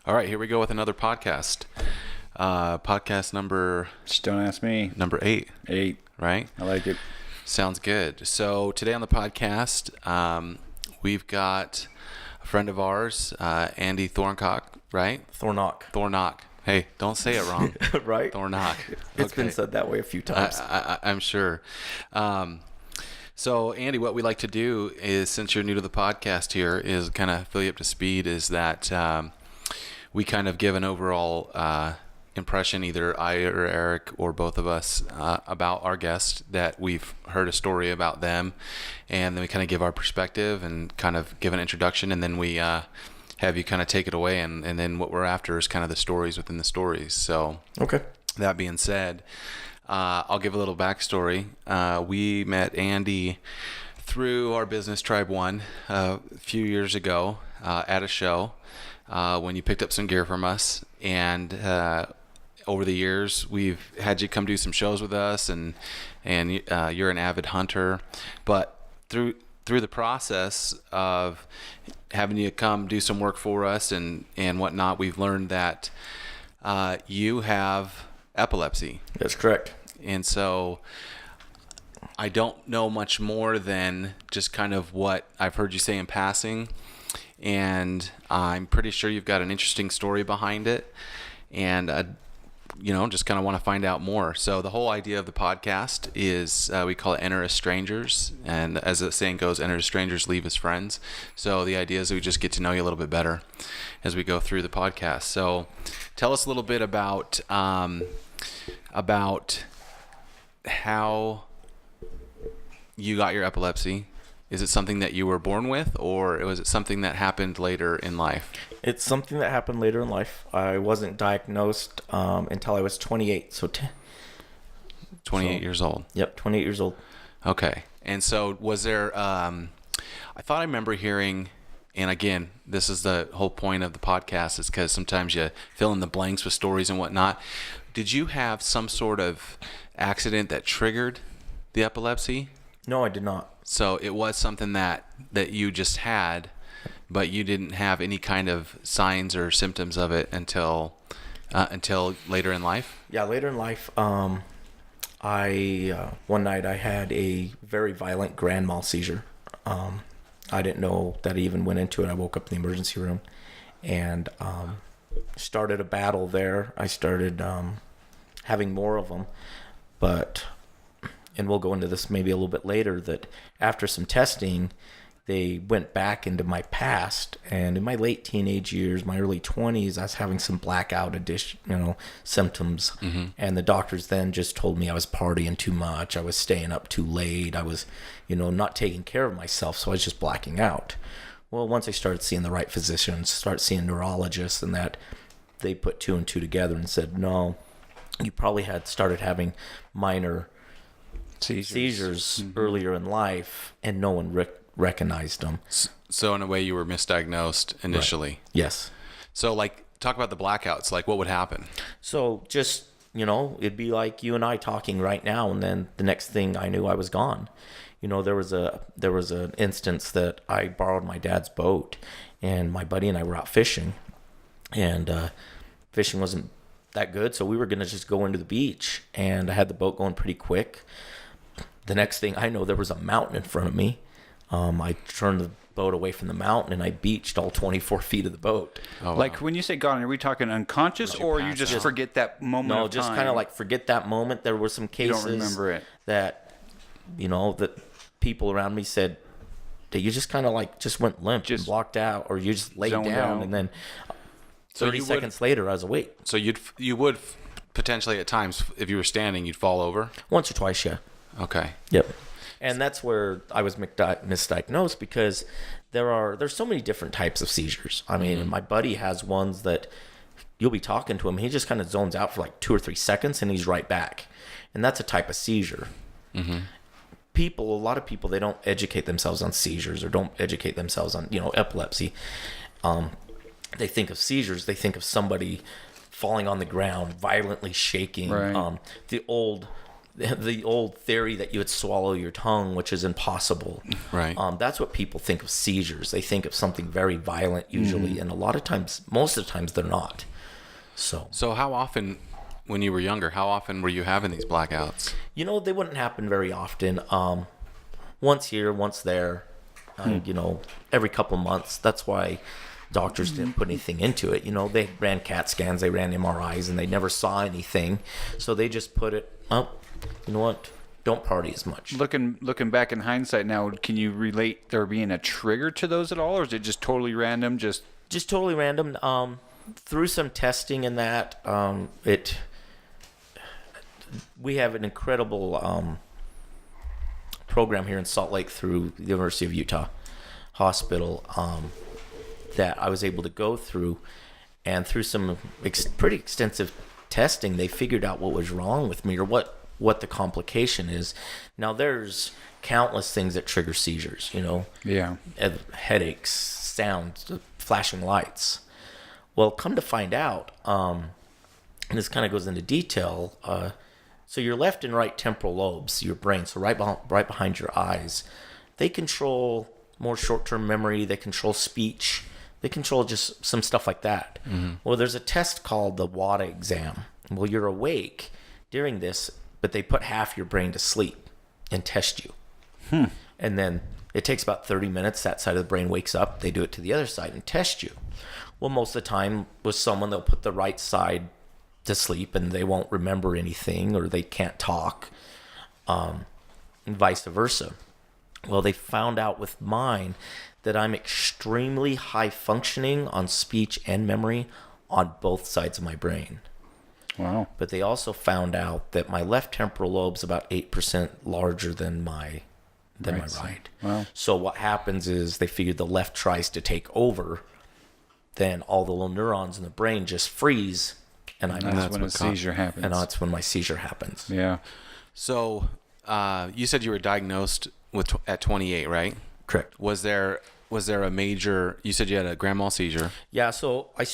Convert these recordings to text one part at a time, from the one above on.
All right, here we go with another podcast. Podcast number Just don't ask me. number 8, 8. right? I like it. Sounds good. So today on the podcast, we've got a friend of ours, Andy Thornock, right? Thornock. Hey, don't say it wrong. Right? Thornock. It's been said that way a few times. I'm sure. So, Andy, what we like to do is, since you're new to the podcast here, is kind of fill you up to speed, is that we kind of give an overall impression, either I or Eric or both of us, about our guest, that we've heard a story about them, and then we kind of give our perspective and kind of give an introduction, and then we have you kind of take it away, and then what we're after is kind of the stories within the stories. So, Okay. that being said, I'll give a little backstory. We met Andy through our business, Tribe One, a few years ago at a show when you picked up some gear from us. And over the years, we've had you come do some shows with us, and you're an avid hunter. But through the process of having you come do some work for us and whatnot, we've learned that you have epilepsy. That's correct. And so I don't know much more than just kind of what I've heard you say in passing. And I'm pretty sure you've got an interesting story behind it. And, just kind of want to find out more. So the whole idea of the podcast is we call it Enter as Strangers. And as the saying goes, enter as strangers, leave as friends. So the idea is that we just get to know you a little bit better as we go through the podcast. So tell us a little bit about how you got your epilepsy. Is it something that you were born with, or was it something that happened later in life? It's something that happened later in life. I wasn't diagnosed until I was 28. So 28 years old. Yep, 28 years old. Okay. And so was there, I thought I remember hearing, and again, this is the whole point of the podcast, is because sometimes you fill in the blanks with stories and whatnot. Did you have some sort of accident that triggered the epilepsy? No, I did not. So it was something that you just had, but you didn't have any kind of signs or symptoms of it until later in life? Yeah, later in life, one night I had a very violent Grand Mal seizure. I didn't know that I even went into it. I woke up in the emergency room and started a battle there. I started having more of them, and we'll go into this maybe a little bit later, that after some testing, they went back into my past, and in my late teenage years, my early 20s, I was having some blackout symptoms. Mm-hmm. And the doctors then just told me I was partying too much, I was staying up too late, I was, not taking care of myself, so I was just blacking out. Well, once I started seeing the right physicians, start seeing neurologists, and that, they put 2 and 2 together and said, no, you probably had started having minor seizures mm-hmm. earlier in life, and no one recognized them. So in a way, you were misdiagnosed initially. Right. Yes. So talk about the blackouts. What would happen? So just, it'd be like you and I talking right now, and then the next thing I knew, I was gone. There was an instance that I borrowed my dad's boat, and my buddy and I were out fishing, and fishing wasn't that good, so we were going to just go into the beach, and I had the boat going pretty quick. The next thing I know, there was a mountain in front of me. I turned the boat away from the mountain, and I beached all 24 feet of the boat. Oh, wow. When you say gone, are we talking unconscious, or you just forget that moment of time? No, just kind of forget that moment. There were some cases you don't remember it. that, that people around me said that you just kind of just went limp, just blocked out, or you just laid down, and then 30 seconds later, I was awake. So you would potentially at times, if you were standing, you'd fall over? Once or twice, yeah. Okay. Yep. And that's where I was misdiagnosed, because there's so many different types of seizures. I mean, mm-hmm. my buddy has ones that you'll be talking to him, he just kind of zones out for 2 or 3 seconds, and he's right back. And that's a type of seizure. Mm-hmm. A lot of people, they don't educate themselves on seizures, or don't educate themselves on, epilepsy. They think of seizures, they think of somebody falling on the ground, violently shaking. Right. The old the old theory that you would swallow your tongue, which is impossible. Right. That's what people think of seizures. They think of something very violent usually, and a lot of times, most of the times, they're not. So how often, when you were younger, how often were you having these blackouts? They wouldn't happen very often. Once here, once there, every couple of months. That's why doctors didn't put anything into it. They ran CAT scans, they ran MRIs, and they never saw anything. So they just put it, you know what? Don't party as much. Looking back in hindsight now, can you relate there being a trigger to those at all, or is it just totally random? Just totally random. Through some testing and that, we have an incredible program here in Salt Lake through the University of Utah Hospital that I was able to go through, and through some pretty extensive testing, they figured out what was wrong with me, or what the complication is. Now, there's countless things that trigger seizures, Yeah. Headaches, sound, flashing lights. Well, come to find out, and this kind of goes into detail, so your left and right temporal lobes, your brain, so right behind your eyes, they control more short-term memory, they control speech, they control just some stuff like that. Mm-hmm. Well, there's a test called the WADA exam. Well, you're awake during this, but they put half your brain to sleep and test you. And then it takes about 30 minutes. That side of the brain wakes up. They do it to the other side and test you. Well, most of the time with someone, they'll put the right side to sleep and they won't remember anything, or they can't talk, and vice versa. Well, they found out with mine that I'm extremely high functioning on speech and memory on both sides of my brain. Wow. But they also found out that my left temporal lobe's about 8% larger than my right. Wow. So what happens is they figured the left tries to take over, then all the little neurons in the brain just freeze, and that's when a seizure happens. And that's when my seizure happens. Yeah. So you said you were diagnosed at 28, right? Correct. Was there a major? You said you had a Grand Mal seizure. Yeah. So I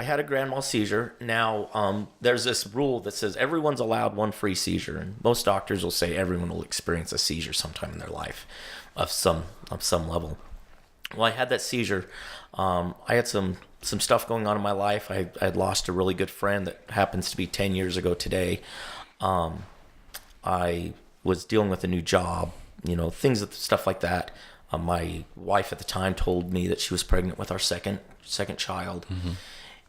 had a Grand Mal seizure. Now there's this rule that says everyone's allowed one free seizure, and most doctors will say everyone will experience a seizure sometime in their life, of some level. Well, I had that seizure. I had some stuff going on in my life. I had lost a really good friend that happens to be 10 years ago today. I was dealing with a new job, stuff like that. My wife at the time told me that she was pregnant with our second child. Mm-hmm.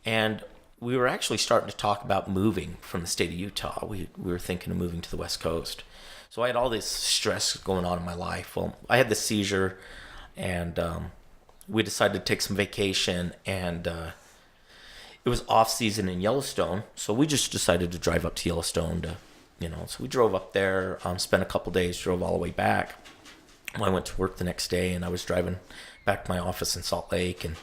And we were actually starting to talk about moving from the state of Utah. We were thinking of moving to the West Coast. So I had all this stress going on in my life. Well, I had the seizure, and we decided to take some vacation, and it was off season in Yellowstone. So we just decided to drive up to Yellowstone so we drove up there, spent a couple days, drove all the way back. I went to work the next day, and I was driving back to my office in Salt Lake, and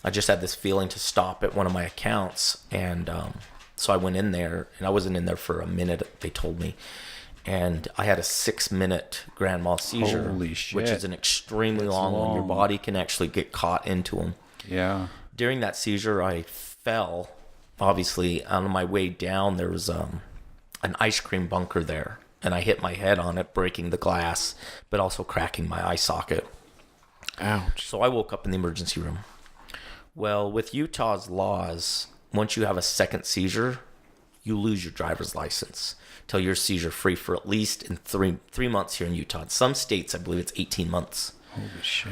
I just had this feeling to stop at one of my accounts, and so I went in there, and I wasn't in there for a minute, they told me, and I had a 6-minute Grand Mal seizure. Holy shit. Which is an extremely long one. Your body can actually get caught into them. Yeah. During that seizure, I fell. Obviously, on my way down, there was an ice cream bunker there, and I hit my head on it, breaking the glass, but also cracking my eye socket. Ouch. So I woke up in the emergency room. Well, with Utah's laws, once you have a second seizure, you lose your driver's license till you're seizure free for at least in three months here in Utah. In some states, I believe it's 18 months. Holy shit.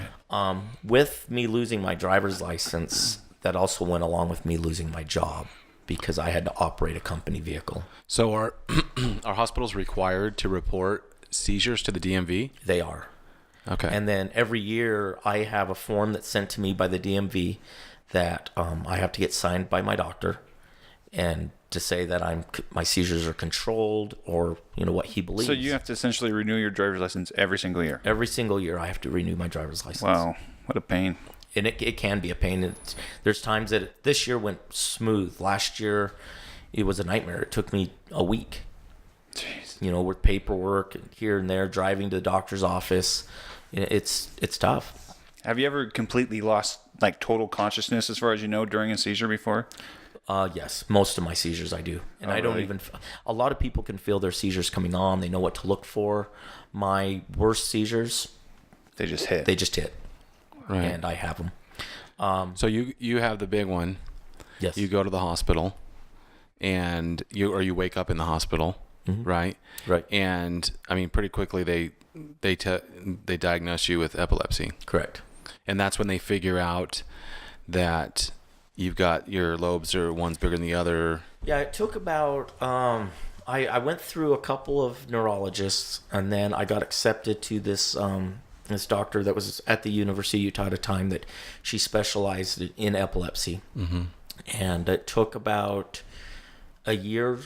With me losing my driver's license, that also went along with me losing my job, because I had to operate a company vehicle. So are hospitals required to report seizures to the DMV? They are. Okay. And then every year I have a form that's sent to me by the DMV that I have to get signed by my doctor, and to say that my seizures are controlled, or what he believes. So you have to essentially renew your driver's license every single year? Every single year I have to renew my driver's license. Wow, what a pain. And it can be a pain. There's times that this year went smooth. Last year, it was a nightmare. It took me a week. Jeez. With paperwork here and there, driving to the doctor's office. It's tough. Have you ever completely lost like total consciousness as far as you know during a seizure before? Yes, most of my seizures I do. And Oh, I don't really? even, a lot of people can feel their seizures coming on. They know what to look for. My worst seizures, They just hit. they just hit. Right. And I have them. So you have the big one. Yes. You go to the hospital, and you wake up in the hospital, right? Right. And I mean, pretty quickly they diagnose you with epilepsy, Correct. and that's when they figure out that you've got your lobes or one's bigger than the other. Yeah, it took about, I went through a couple of neurologists, and then I got accepted to this doctor that was at the University of Utah at a time that she specialized in epilepsy. Mm-hmm. And it took about a year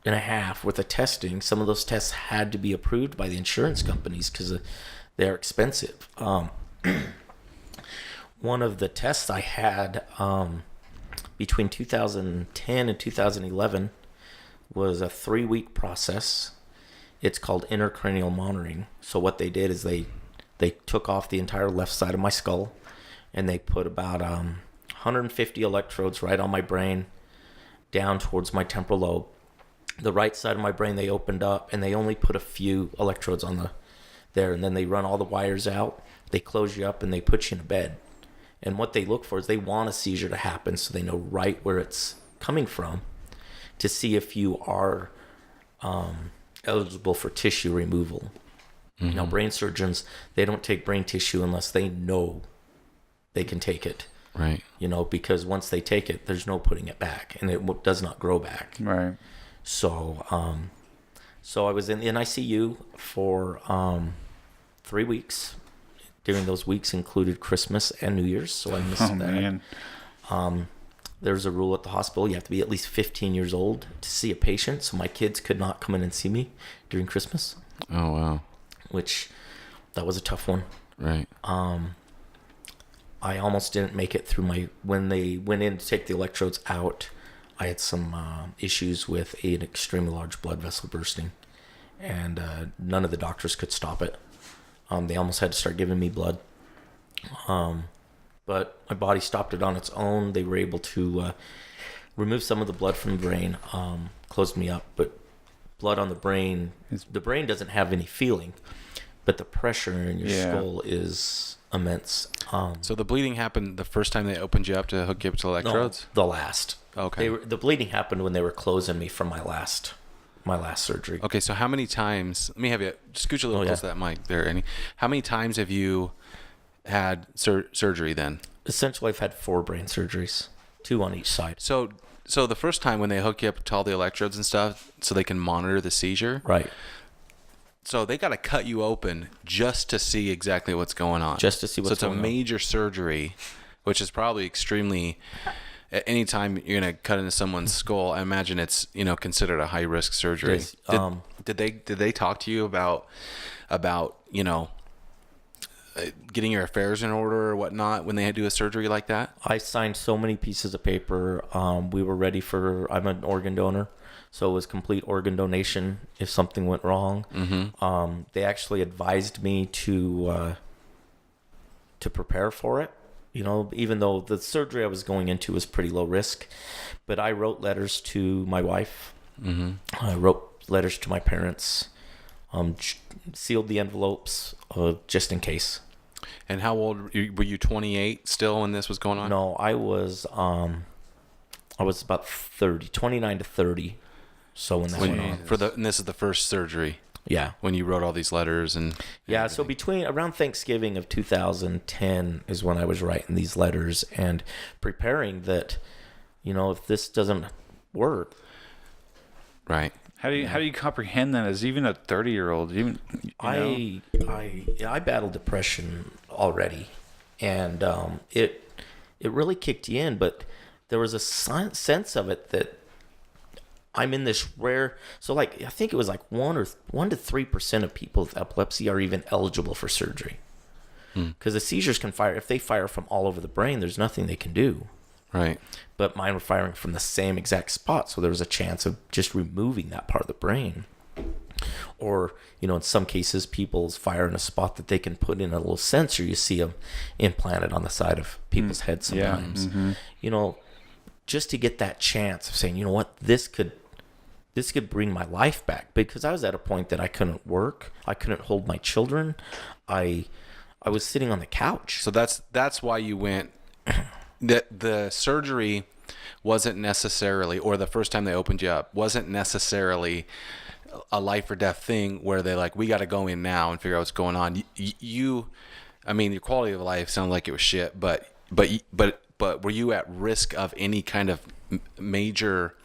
and a half worth of testing. Some of those tests had to be approved by the insurance companies because they're expensive. One of the tests I had between 2010 and 2011 was a 3-week process. It's called intracranial monitoring. So what they did is they took off the entire left side of my skull, and they put about 150 electrodes right on my brain down towards my temporal lobe. The right side of my brain they opened up, and they only put a few electrodes on there, and then they run all the wires out. They close you up, and they put you in a bed. And what they look for is they want a seizure to happen so they know right where it's coming from to see if you are eligible for tissue removal. Mm-hmm. Now, brain surgeons, they don't take brain tissue unless they know they can take it. Right. Because once they take it, there's no putting it back, and it does not grow back. Right. So, I was in the ICU for 3 weeks. During those weeks included Christmas and New Year's, so I missed that. Man. There's a rule at the hospital: you have to be at least 15 years old to see a patient. So my kids could not come in and see me during Christmas. Oh wow. Which, that was a tough one. Right. I almost didn't make it through when they went in to take the electrodes out. I had some issues with an extremely large blood vessel bursting, and none of the doctors could stop it. They almost had to start giving me blood. But my body stopped it on its own. They were able to remove some of the blood from the brain, closed me up. But blood on the brain doesn't have any feeling, but the pressure in your skull is immense. So the bleeding happened the first time they opened you up to hook you up to electrodes? No, the last. Okay. The bleeding happened when they were closing me from my last surgery. Okay, so how many times, let me have you scooch a little close to that mic there, Andy. How many times have you had surgery then? Essentially, I've had 4 brain surgeries, 2 on each side. So the first time when they hook you up to all the electrodes and stuff so they can monitor the seizure, Right. so they got to cut you open just to see exactly what's going on. Just to see what's going on. So it's a major surgery, which is probably extremely, at any time you're going to cut into someone's skull, I imagine it's, considered a high risk surgery. Yes. Did they talk to you about getting your affairs in order or whatnot when they do a surgery like that? I signed so many pieces of paper. We were ready I'm an organ donor, so it was complete organ donation if something went wrong. Mm-hmm. They actually advised me to prepare for it. Even though the surgery I was going into was pretty low risk, but I wrote letters to my wife. Mm-hmm. I wrote letters to my parents, sealed the envelopes just in case. And how old were you? 28 still when this was going on? No, I was about 30, 29 to 30. So when that went on. And this is the first surgery. Yeah. When you wrote all these letters and yeah, so around Thanksgiving of 2010 is when I was writing these letters and preparing that, if this doesn't work. Right. How do you comprehend that as even a 30-year-old? I battled depression already, and it really kicked you in, but there was a sense of it that I'm in this rare. So I think it was 1 to 3% of people with epilepsy are even eligible for surgery, because the seizures can fire. If they fire from all over the brain, there's nothing they can do. Right. But mine were firing from the same exact spot, so there was a chance of just removing that part of the brain. Or, in some cases, people's fire in a spot that they can put in a little sensor. You see them implanted on the side of people's heads sometimes. Just to get that chance of saying, you know what, this could bring my life back, because I was at a point that I couldn't work, I couldn't hold my children, I was sitting on the couch. So that's why you went. The surgery wasn't necessarily, or the first time they opened you up wasn't necessarily a life or death thing where they like, we got to go in now and figure out what's going on. Your quality of life sounded like it was shit, but were you at risk of any kind of major?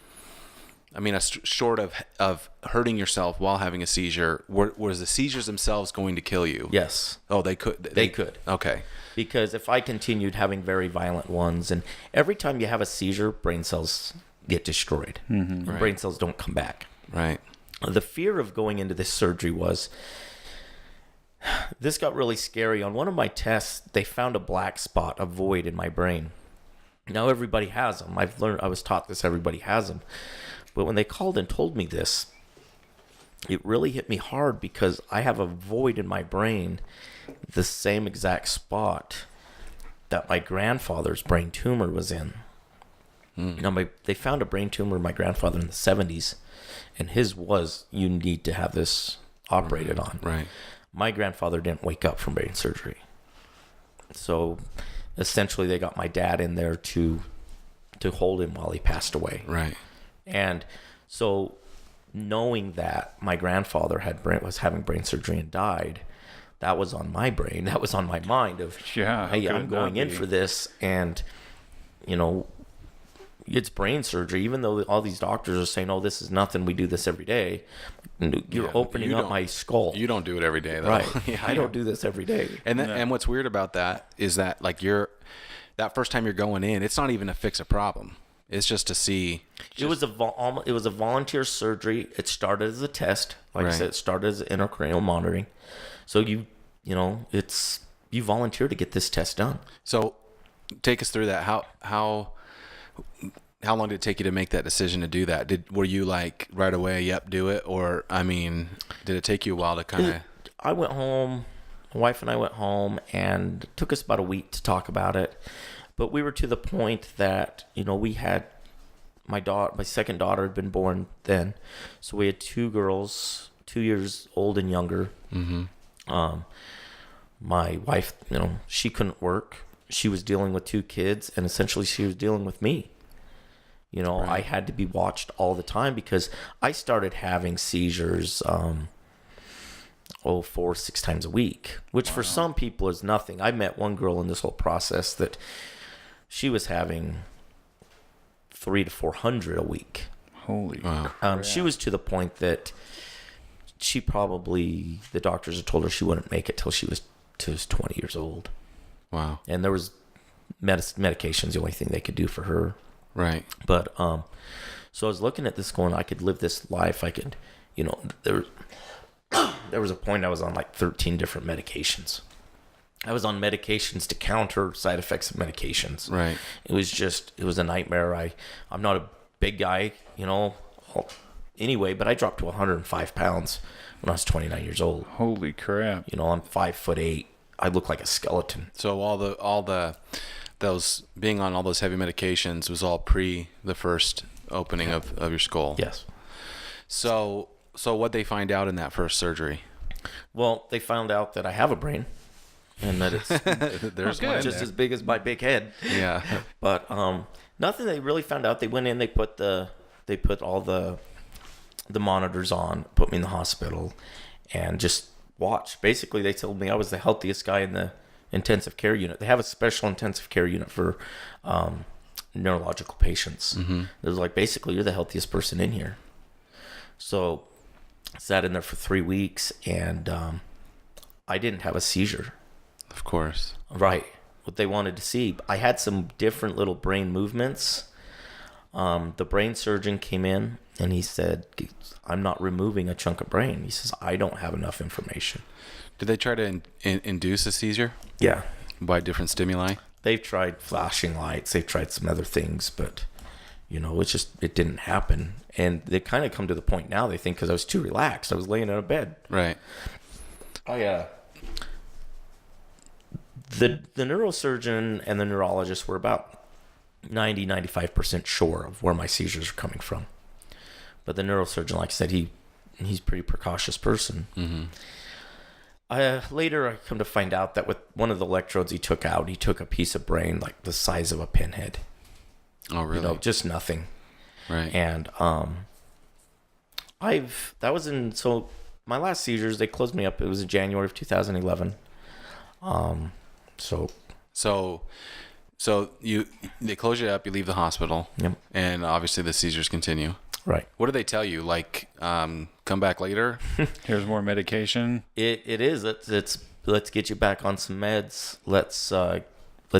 Short of hurting yourself while having a seizure, was the seizures themselves going to kill you? Yes. Oh, they could. They could. Okay. Because if I continued having very violent ones, and every time you have a seizure, brain cells get destroyed. And Right. brain cells don't come back. Right. The fear of going into this surgery was, this got really scary. On one of my tests, they found a black spot, a void in my brain. Now everybody has them. I was taught this, everybody has them. But when they called and told me this, it really hit me hard, because I have a void in my brain, the same exact spot that my grandfather's brain tumor was in. Now, they found a brain tumor in my grandfather in the 70s, and his was, you need to have this operated on. Right. My grandfather didn't wake up from brain surgery. So essentially they got my dad in there to hold him while he passed away. Right. And so knowing that my grandfather was having brain surgery and died, that was on my brain. That was on my mind of, hey, I'm going in for this. And, it's brain surgery. Even though all these doctors are saying, oh, this is nothing, we do this every day. You're opening up my skull. You don't do it every day, though. Right. I don't do this every day. And what's weird about that is that, like, that first time you're going in, it's not even to fix a problem. It's just to see. It was a volunteer surgery. It started as a test. Like I said, it started as intracranial monitoring. So you volunteer to get this test done. So take us through that. How long did it take you to make that decision to do that? Were you like right away, yep, do it? Or, did it take you a while to kind of... I went home, my wife and I went home, and it took us about a week to talk about it. But we were to the point that, we had my second daughter had been born then. So we had two girls, 2 years old and younger. Mm-hmm. My wife, she couldn't work. She was dealing with two kids, and essentially she was dealing with me. Right. I had to be watched all the time, because I started having seizures 4-6 times a week, which for some people is nothing. I met one girl in this whole process that she was having 300 to 400 a week. Holy crap. She was to the point that the doctors had told her she wouldn't make it till she was 20 years old. Wow. And there was medications, the only thing they could do for her. Right. But so I was looking at this going, I could live this life. I could, there was a point I was on like 13 different medications. I was on medications to counter side effects of medications. Right. It was a nightmare. I'm not a big guy, anyway, but I dropped to 105 pounds when I was 29 years old. Holy crap. I'm 5'8". I look like a skeleton. So those being on all those heavy medications was all pre the first opening of your skull. Yes. So what'd they find out in that first surgery? Well, they found out that I have a brain, and that it's there's just as big as my big head. Yeah. But nothing they really found out. They went in, they put all the monitors on, put me in the hospital, and just watched. Basically, they told me I was the healthiest guy in the intensive care unit. They have a special intensive care unit for neurological patients. Mm-hmm. It was like, basically, you're the healthiest person in here. So I sat in there for 3 weeks, and I didn't have a seizure. Of course. Right. What they wanted to see. I had some different little brain movements. The brain surgeon came in, and he said, I'm not removing a chunk of brain. He says, I don't have enough information. Did they try to induce a seizure? Yeah. By different stimuli? They've tried flashing lights. They've tried some other things, but, it didn't happen. And they kind of come to the point now, they think, because I was too relaxed. I was laying in a bed. Right. The neurosurgeon and the neurologist were about 95% sure of where my seizures are coming from. But the neurosurgeon, like I said, he's a pretty precautious person. Mm-hmm. Later, I come to find out that with one of the electrodes he took out, he took a piece of brain like the size of a pinhead. Oh, really? Just nothing. Right. And so my last seizures, they closed me up. It was in January of 2011. So they close you up, you leave the hospital, Yep. and obviously the seizures continue. Right. What do they tell you? Like, come back later? Here's more medication. It is. Let's get you back on some meds. Let's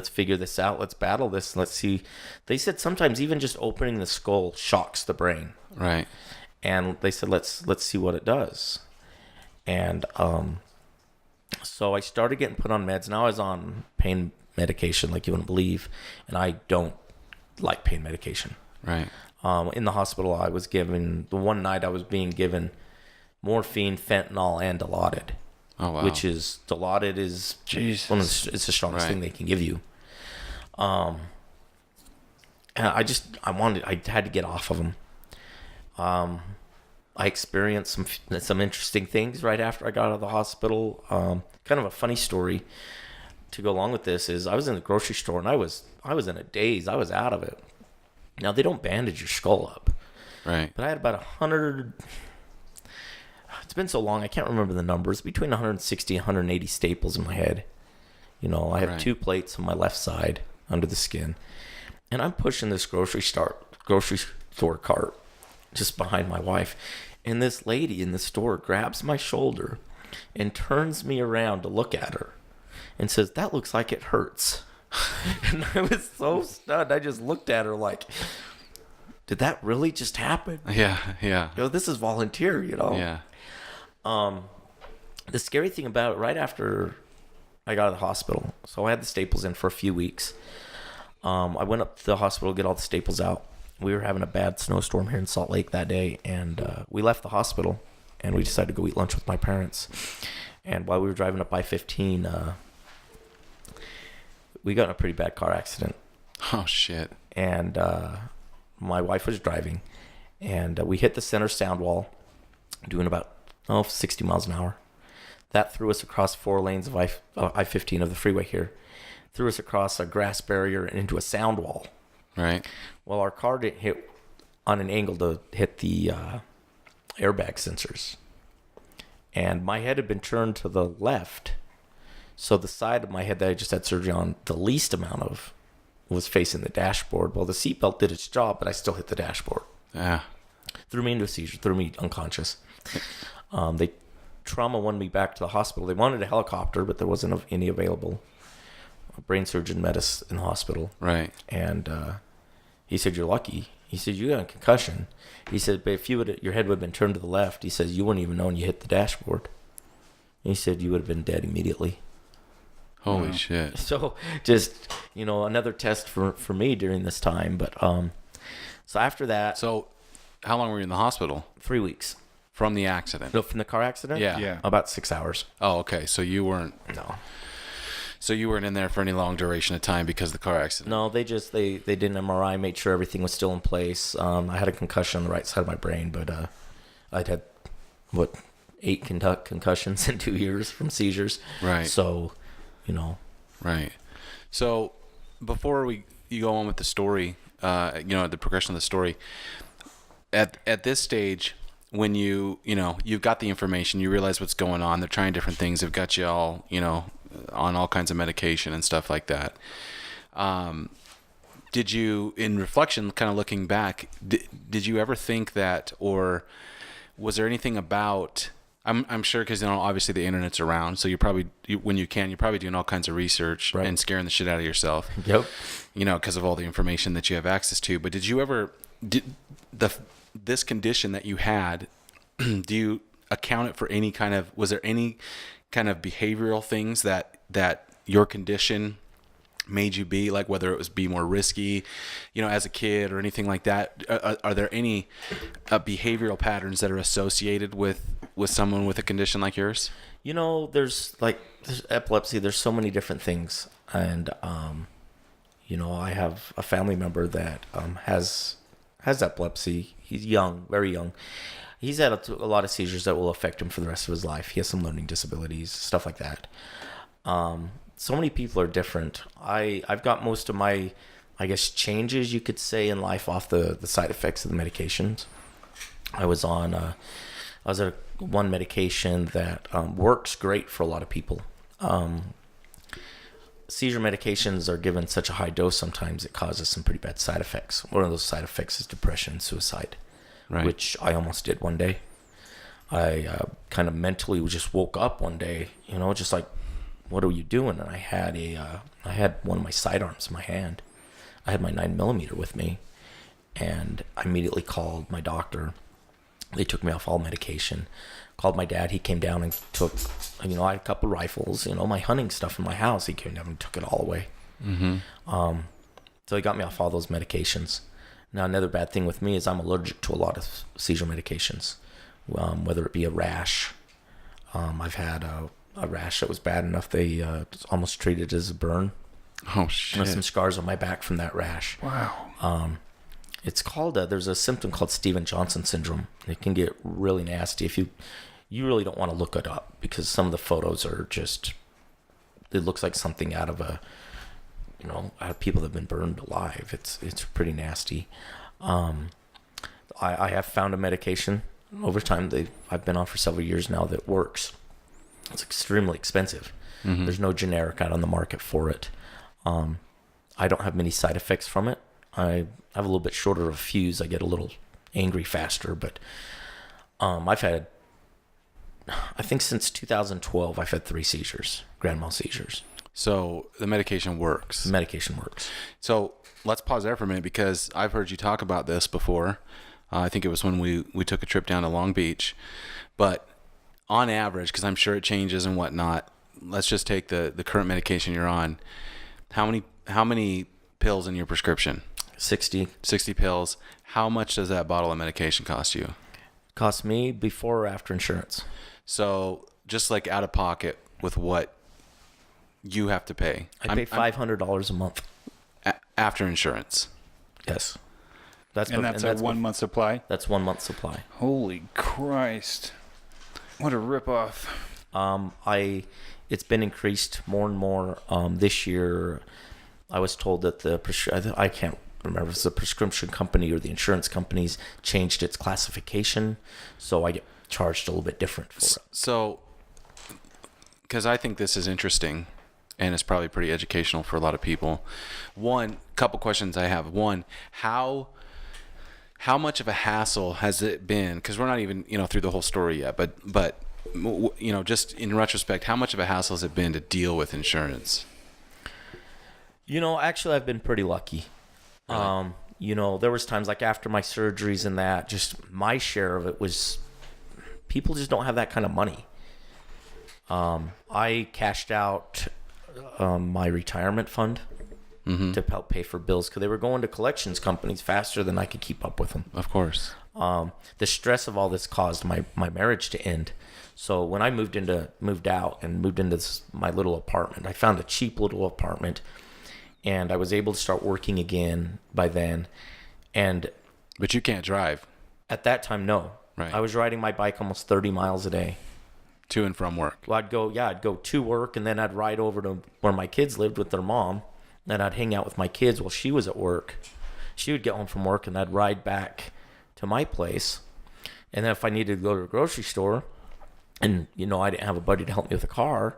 figure this out. Let's battle this. Let's see. They said sometimes even just opening the skull shocks the brain. Right. And they said let's see what it does. And so I started getting put on meds. Now I was on pain medication like you wouldn't believe, and I don't like pain medication. Right. In the hospital, I was given being given morphine, fentanyl, and Dilaudid. Oh, wow. Which is Dilaudid is Jesus. It's the strongest Right. thing they can give you. And I had to get off of them. I experienced some interesting things right after I got out of the hospital. Kind of a funny story to go along with this is I was in the grocery store and I was in a daze. I was out of it. Now they don't bandage your skull up, Right. but I had about 100. It's been so long I can't remember the numbers. Between 160 and 180 staples in my head. I have Right. 2 plates on my left side under the skin, and I'm pushing this grocery store cart just behind my wife, and this lady in the store grabs my shoulder and turns me around to look at her and says, "That looks like it hurts." And I was so stunned. I just looked at her like, did that really just happen? Yeah. Yeah. This is volunteer, Yeah. The scary thing about it, right after I got out of the hospital, so I had the staples in for a few weeks. I went up to the hospital to get all the staples out. We were having a bad snowstorm here in Salt Lake that day, and we left the hospital, and we decided to go eat lunch with my parents. And while we were driving up I-15, we got in a pretty bad car accident. Oh, shit. And my wife was driving, and we hit the center sound wall, doing about 60 miles an hour. That threw us across 4 lanes of I-15 of the freeway here. Threw us across a grass barrier and into a sound wall. Right. Well, our car didn't hit on an angle to hit the airbag sensors. And my head had been turned to the left. So the side of my head that I just had surgery on, the least amount of, was facing the dashboard. Well, the seatbelt did its job, but I still hit the dashboard. Yeah. Threw me into a seizure, threw me unconscious. They trauma won me back to the hospital. They wanted a helicopter, but there wasn't any available. A brain surgeon met us in the hospital. Right. And he said, "You're lucky." He said, "You got a concussion." He said, "But if your head would have been turned to the left," he says, "you wouldn't even know when you hit the dashboard." And he said, "You would have been dead immediately." Holy shit. So just, another test for me during this time. But so after that, So, how long were you in the hospital 3 weeks. from the accident? No, from the car accident? Yeah. Yeah. About 6 hours. Oh, okay. So you weren't in there for any long duration of time because of the car accident. No, they did an MRI, made sure everything was still in place. I had a concussion on the right side of my brain, but I'd had 8 concussions in 2 years from seizures. Right. So, Right. So before you go on with the story, the progression of the story, at this stage, when you've got the information, you realize what's going on. They're trying different things. They've got you all, on all kinds of medication and stuff like that. Did you, in reflection, kind of looking back, did you ever think that, or was there anything about? I'm sure because obviously the internet's around, so you're probably you're probably doing all kinds of research and scaring the shit out of yourself. Yep. Because of all the information that you have access to. But did you ever this condition that you had? Do you account it for any kind of? Was there any kind of behavioral things that your condition made you be, like whether it was be more risky, as a kid or anything like that? Are there any behavioral patterns that are associated with someone with a condition like yours? There's epilepsy. There's so many different things. And, I have a family member that has epilepsy. He's young, very young. He's had a lot of seizures that will affect him for the rest of his life. He has some learning disabilities, stuff like that. So many people are different. I've got most of my, I guess, changes, you could say, in life off the side effects of the medications. I was on one medication that works great for a lot of people. Seizure medications are given such a high dose sometimes it causes some pretty bad side effects. One of those side effects is depression and suicide, right, which I almost did one day. I kind of mentally just woke up one day, just like, what are you doing? And I had one of my sidearms in my hand. I had my 9mm with me, and I immediately called my doctor. They took me off all medication. Called my dad. He came down and took, I had a couple rifles, my hunting stuff in my house. He came down and took it all away. Mm-hmm. So he got me off all those medications. Now, another bad thing with me is I'm allergic to a lot of seizure medications, whether it be a rash. I've had a rash that was bad enough they almost treated it as a burn. Oh, shit. There's some scars on my back from that rash. Wow. It's called, there's a symptom called Stevens-Johnson syndrome. It can get really nasty if you really don't want to look it up, because some of the photos are just, it looks like something out of out of people that have been burned alive. It's pretty nasty. I have found a medication over time I've been on for several years now that works. It's extremely expensive. Mm-hmm. There's no generic out on the market for it. I don't have many side effects from it. I have a little bit shorter of a fuse. I get a little angry faster, but I've had, I think since 2012, I've had 3 seizures, Grand Mal seizures. So the medication works. The medication works. So let's pause there for a minute, because I've heard you talk about this before. I think it was when we took a trip down to Long Beach. But on average, because I'm sure it changes and whatnot, let's just take the current medication you're on. How many pills in your prescription? 60 pills. How much does that bottle of medication cost you? Cost me before or after insurance. So just like out of pocket with what you have to pay. I pay $500 a month. After insurance. Yes. That's a 1 month supply? That's 1 month supply. Holy Christ. What a ripoff. It's been increased more and more. This year, I was told that I can't remember if it's the prescription company or the insurance companies changed its classification, so I get charged a little bit different for it. So, because I think this is interesting, and it's probably pretty educational for a lot of people. Couple questions I have. One, how much of a hassle has it been? Because we're not even through the whole story yet, but just in retrospect, how much of a hassle has it been to deal with insurance? Actually, I've been pretty lucky. Really? There was times like after my surgeries and that, just my share of it was, people just don't have that kind of money. I cashed out my retirement fund to help pay for bills, because they were going to collections companies faster than I could keep up with them. Of course. The stress of all this caused my marriage to end. So when I moved out and moved into my little apartment, I found a cheap little apartment, and I was able to start working again by then. But you can't drive. At that time, no. Right. I was riding my bike almost 30 miles a day. To and from work. Well, I'd go to work, and then I'd ride over to where my kids lived with their mom. Then I'd hang out with my kids while she was at work. She would get home from work, and I'd ride back to my place. And then if I needed to go to the grocery store, and I didn't have a buddy to help me with a car,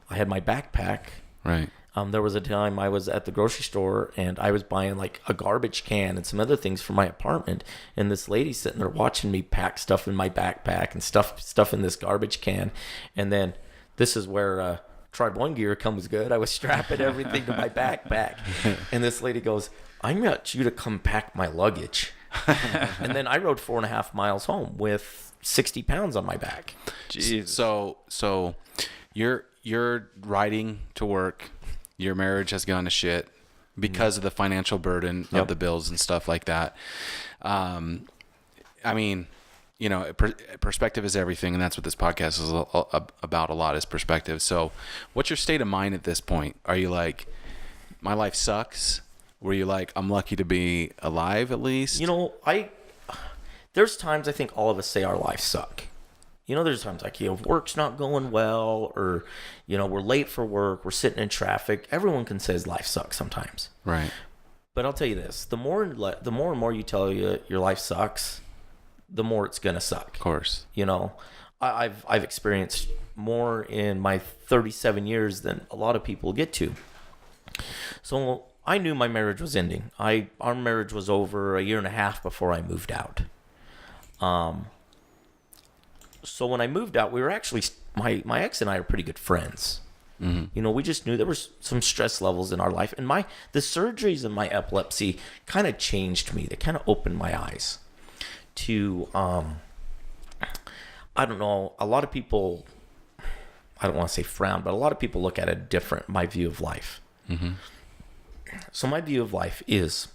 I had my backpack. Right. There was a time I was at the grocery store, and I was buying like a garbage can and some other things for my apartment, and this lady sitting there watching me pack stuff in my backpack and stuff in this garbage can. And then this is where Tribe One gear comes good. I was strapping everything to my backpack, and this lady goes, "I got you to come pack my luggage." And then I rode 4.5 miles home with 60 pounds on my back. Jeez. So you're riding to work. Your marriage has gone to shit because of the financial burden of the bills and stuff like that. I mean, you know, perspective is everything, and that's what this podcast is about a lot, is perspective. So what's your state of mind at this point? Are you like, my life sucks? Were you like, I'm lucky to be alive at least? You know, there's times I think all of us say our lives suck. You know, there's times like, you know, work's not going well, or, you know, we're late for work, we're sitting in traffic. Everyone can say life sucks sometimes. Right. But I'll tell you this, the more and more you tell you your life sucks, the more it's going to suck. Of course. You know, I've experienced more in my 37 years than a lot of people get to. So I knew my marriage was ending. Our marriage was over a year and a half before I moved out. So when I moved out, we were actually, my ex and I are pretty good friends. Mm-hmm. You know, we just knew there was some stress levels in our life. And the surgeries and my epilepsy kind of changed me. They kind of opened my eyes to, I don't know, a lot of people, I don't want to say frown, but a lot of people look at it different, my view of life. Mm-hmm. So my view of life is,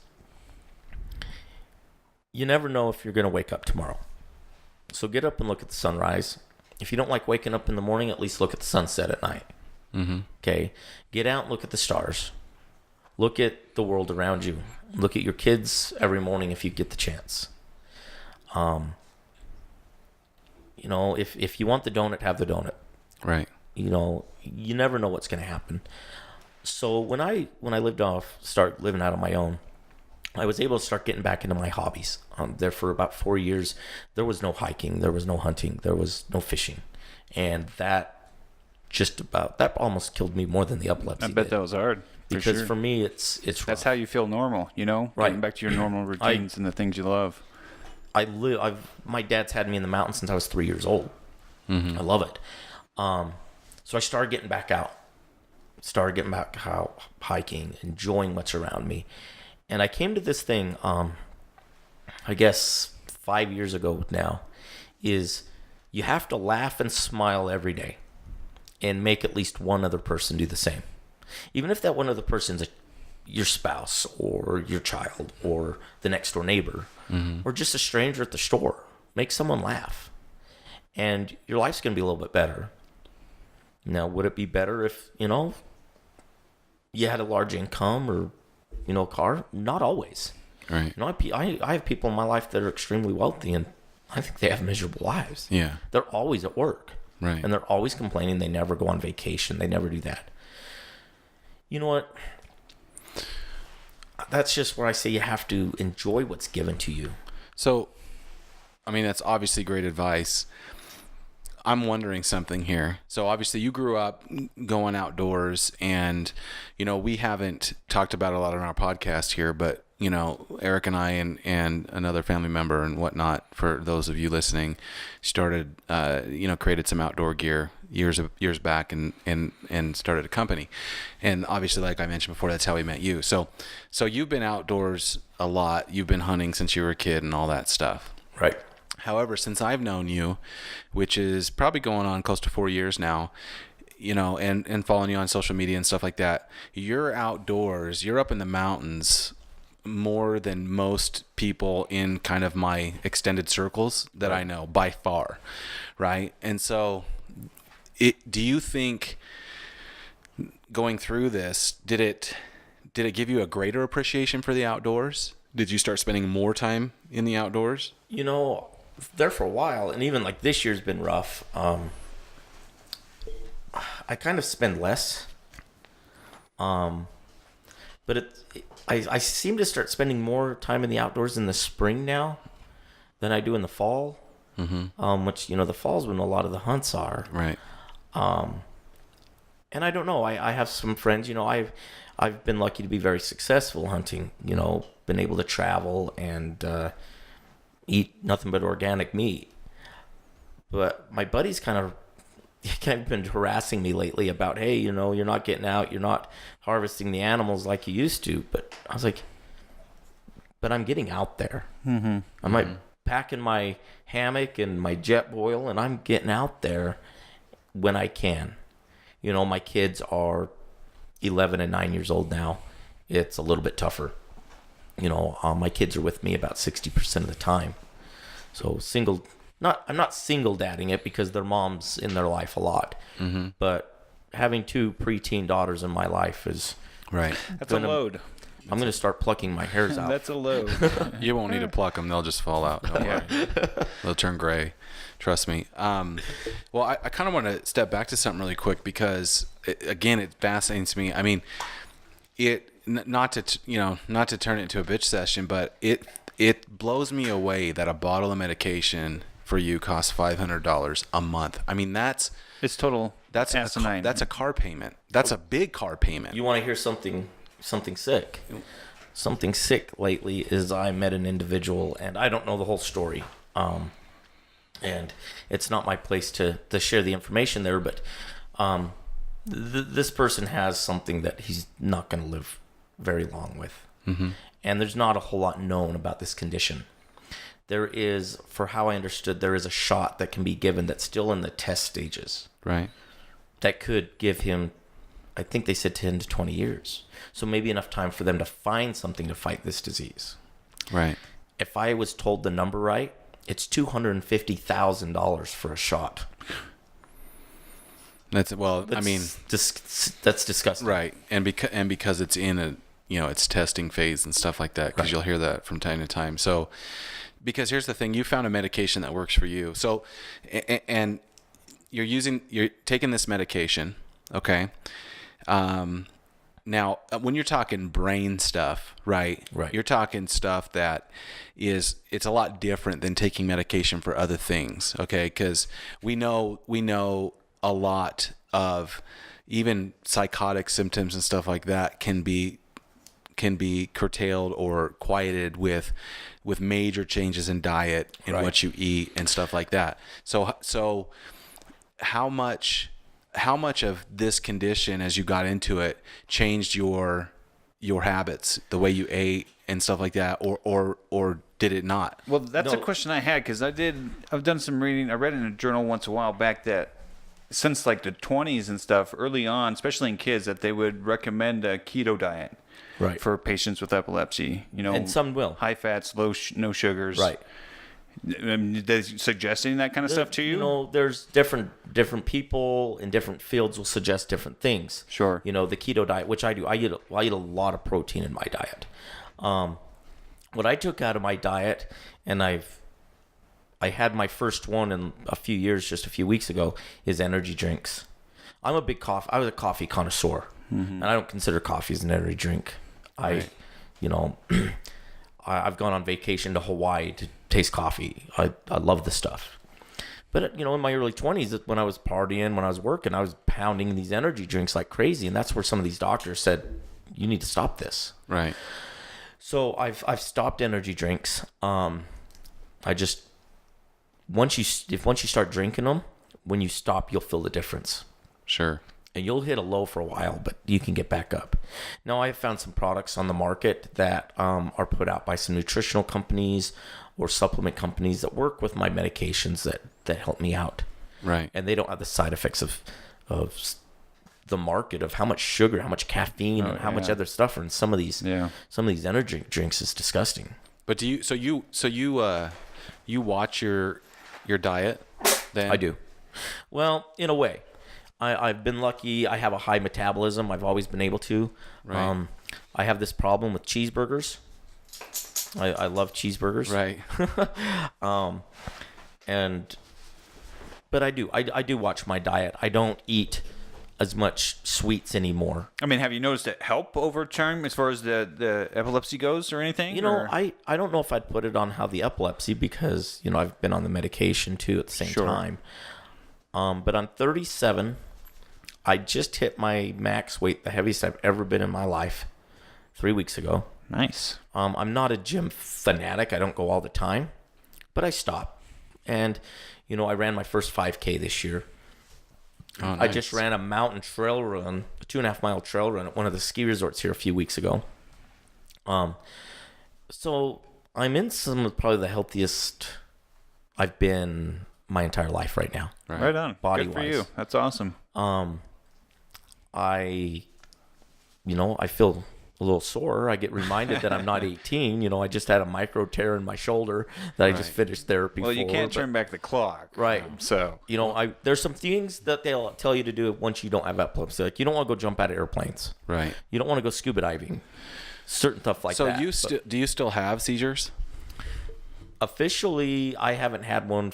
you never know if you're going to wake up tomorrow. So get up and look at the sunrise. If you don't like waking up in the morning, at least look at the sunset at night. Mm-hmm. Okay? Get out and look at the stars. Look at the world around you. Look at your kids every morning if you get the chance. You know, if you want the donut, have the donut. Right. You know, you never know what's going to happen. So when I start living out on my own, I was able to start getting back into my hobbies. There for about 4 years, there was no hiking, there was no hunting, there was no fishing, and that almost killed me more than the epilepsy. I bet that was hard. Because sure. for me, it's rough. That's how you feel normal, you know, right? Getting back to your normal routines and the things you love. My dad's had me in the mountains since I was 3 years old. Mm-hmm. I love it. So I started getting back out. Started getting back out hiking, enjoying what's around me. And I came to this thing, I guess 5 years ago now, is you have to laugh and smile every day and make at least one other person do the same. Even if that one other person's your spouse or your child or the next door neighbor, mm-hmm. or just a stranger at the store. Make someone laugh. And your life's going to be a little bit better. Now, would it be better if, you know, you had a large income or, you know, a car? Not always. Right. You know, I have people in my life that are extremely wealthy, and I think they have miserable lives. Yeah. They're always at work. Right. And they're always complaining. They never go on vacation. They never do that. You know what? That's just where I say you have to enjoy what's given to you. So, I mean, that's obviously great advice. I'm wondering something here. So obviously you grew up going outdoors, and, you know, we haven't talked about it a lot on our podcast here, but, you know, Eric and I and another family member and whatnot, for those of you listening, started, you know, created some outdoor gear years back and started a company. And obviously, like I mentioned before, that's how we met you. So you've been outdoors a lot. You've been hunting since you were a kid and all that stuff. Right. However, since I've known you, which is probably going on close to 4 years now, you know, and following you on social media and stuff like that, you're outdoors, you're up in the mountains more than most people in kind of my extended circles that I know, by far, right? And so do you think going through this, did it give you a greater appreciation for the outdoors? Did you start spending more time in the outdoors? You know, there for a while, and even like this year's been rough. I kind of spend less, but I seem to start spending more time in the outdoors in the spring now than I do in the fall. Mm-hmm. Which, you know, the fall's when a lot of the hunts are. Right. And I don't know. I have some friends. You know, I've been lucky to be very successful hunting. You know, been able to travel and eat nothing but organic meat. But my buddy's kind of been harassing me lately about, hey, you know, you're not getting out, you're not harvesting the animals like you used to. But I was like, but I'm getting out there. Mm-hmm. I'm like packing my hammock and my jet boil, and I'm getting out there when I can. You know, my kids are 11 and 9 years old now, it's a little bit tougher. My kids are with me about 60% of the time. So I'm not single dadding it because their mom's in their life a lot. Mm-hmm. But having 2 preteen daughters in my life is right. That's a load. I'm going to start plucking my hairs out. That's a load. You won't need to pluck them; they'll just fall out. Don't worry. They'll turn gray. Trust me. Well, I kind of want to step back to something really quick because, it fascinates me. I mean, not to turn it into a bitch session, but it blows me away that a bottle of medication for you costs $500 a month. I mean, it's total. That's asinine. That's a car payment. That's a big car payment. You want to hear something sick? Something sick lately is I met an individual, and I don't know the whole story. And it's not my place to share the information there, but this person has something that he's not going to live very long with. Mm-hmm. And there's not a whole lot known about this condition. There is, for how I understood, there is a shot that can be given that's still in the test stages. Right. That could give him, I think they said 10 to 20 years. So maybe enough time for them to find something to fight this disease. Right. If I was told the number right, it's $250,000 for a shot. That's disgusting. Right. And because it's in it's testing phase and stuff like that, because you'll hear that from time to time. So, because here's the thing, you found a medication that works for you. So, and you're taking this medication, okay? Now, when you're talking brain stuff, right? You're talking stuff that it's a lot different than taking medication for other things, okay? Because we know a lot of even psychotic symptoms and stuff like that can be curtailed or quieted with major changes in diet and what you eat and stuff like that. So how much of this condition, as you got into it, changed your habits, the way you ate and stuff like that, or did it not? Well, that's a question I had, because I've done some reading. I read in a journal once a while back that since like the 20s and stuff, early on, especially in kids, that they would recommend a keto diet for patients with epilepsy. And some will. High fats, no sugars. Right. They're suggesting that kind of stuff to you? There's different people in different fields will suggest different things. Sure. The keto diet, which I do, I eat a lot of protein in my diet. What I took out of my diet, and I had my first one in a few years, just a few weeks ago, is energy drinks. I was a coffee connoisseur, and I don't consider coffee as an energy drink. I've gone on vacation to Hawaii to taste coffee. I love the stuff. But, in my early 20s, when I was partying, when I was working, I was pounding these energy drinks like crazy. And that's where some of these doctors said, you need to stop this. Right. So I've stopped energy drinks. Once you start drinking them, when you stop, you'll feel the difference. Sure. And you'll hit a low for a while, but you can get back up. Now, I have found some products on the market that are put out by some nutritional companies or supplement companies that work with my medications that help me out. Right. And they don't have the side effects of the market of how much sugar, how much caffeine, and how much other stuff are in some of these. Yeah. Some of these energy drinks is disgusting. But you watch your diet then? I do. Well, in a way. I've been lucky. I have a high metabolism. I've always been able to. Right. I have this problem with cheeseburgers. I love cheeseburgers. Right. But I do watch my diet. I don't eat as much sweets anymore. I mean, have you noticed it help over time as far as the epilepsy goes or anything? I don't know if I'd put it on how the epilepsy, because, I've been on the medication too at the same time. But I'm 37. I just hit my max weight, the heaviest I've ever been in my life, 3 weeks ago. Nice. I'm not a gym fanatic. I don't go all the time, but I stop. And, I ran my first 5K this year. Oh, nice. I just ran a mountain trail run, a 2.5 mile trail run at one of the ski resorts here a few weeks ago. So I'm in some of probably the healthiest I've been my entire life right now. Right on. Body Good for wise. you. That's awesome. I feel a little sore. I get reminded that I'm not 18. I just had a micro tear in my shoulder that I just finished therapy for. Well, you can't turn back the clock. Right. So, there's some things that they'll tell you to do once you don't have epilepsy. Like, you don't want to go jump out of airplanes. Right. You don't want to go scuba diving. Certain stuff like that. So do you still have seizures? Officially, I haven't had one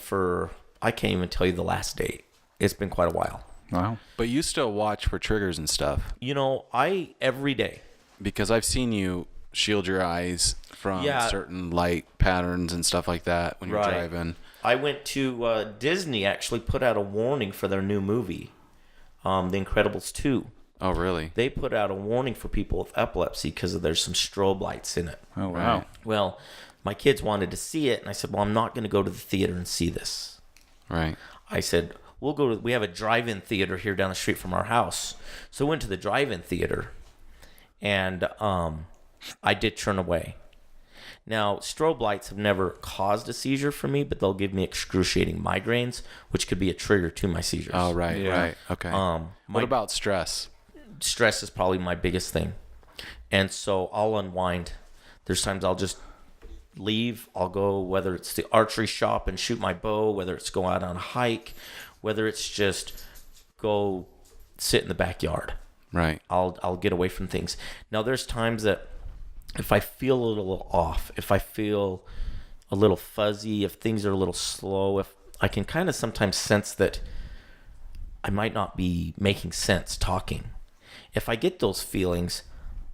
I can't even tell you the last date. It's been quite a while. wow. But you still watch for triggers and stuff. Every day. Because I've seen you shield your eyes from Yeah. certain light patterns and stuff like that when you're Right. driving. I went to Disney actually put out a warning for their new movie, The Incredibles 2. Oh, really? They put out a warning for people with epilepsy because there's some strobe lights in it. Oh, wow. Right. Well, my kids wanted to see it, and I said, well, I'm not going to go to the theater and see this. Right. I said, we have a drive-in theater here down the street from our house. So I went to the drive-in theater, and I did turn away. Now, strobe lights have never caused a seizure for me, but they'll give me excruciating migraines, which could be a trigger to my seizures. Oh, right. Yeah. Right. Okay. What about stress? Stress is probably my biggest thing. And so I'll unwind. There's times I'll just leave. I'll go, whether it's the archery shop and shoot my bow, whether it's go out on a hike, whether it's just go sit in the backyard. Right. I'll get away from things. Now, there's times that if I feel a little off, if I feel a little fuzzy, if things are a little slow, if I can kind of sometimes sense that I might not be making sense talking. If I get those feelings,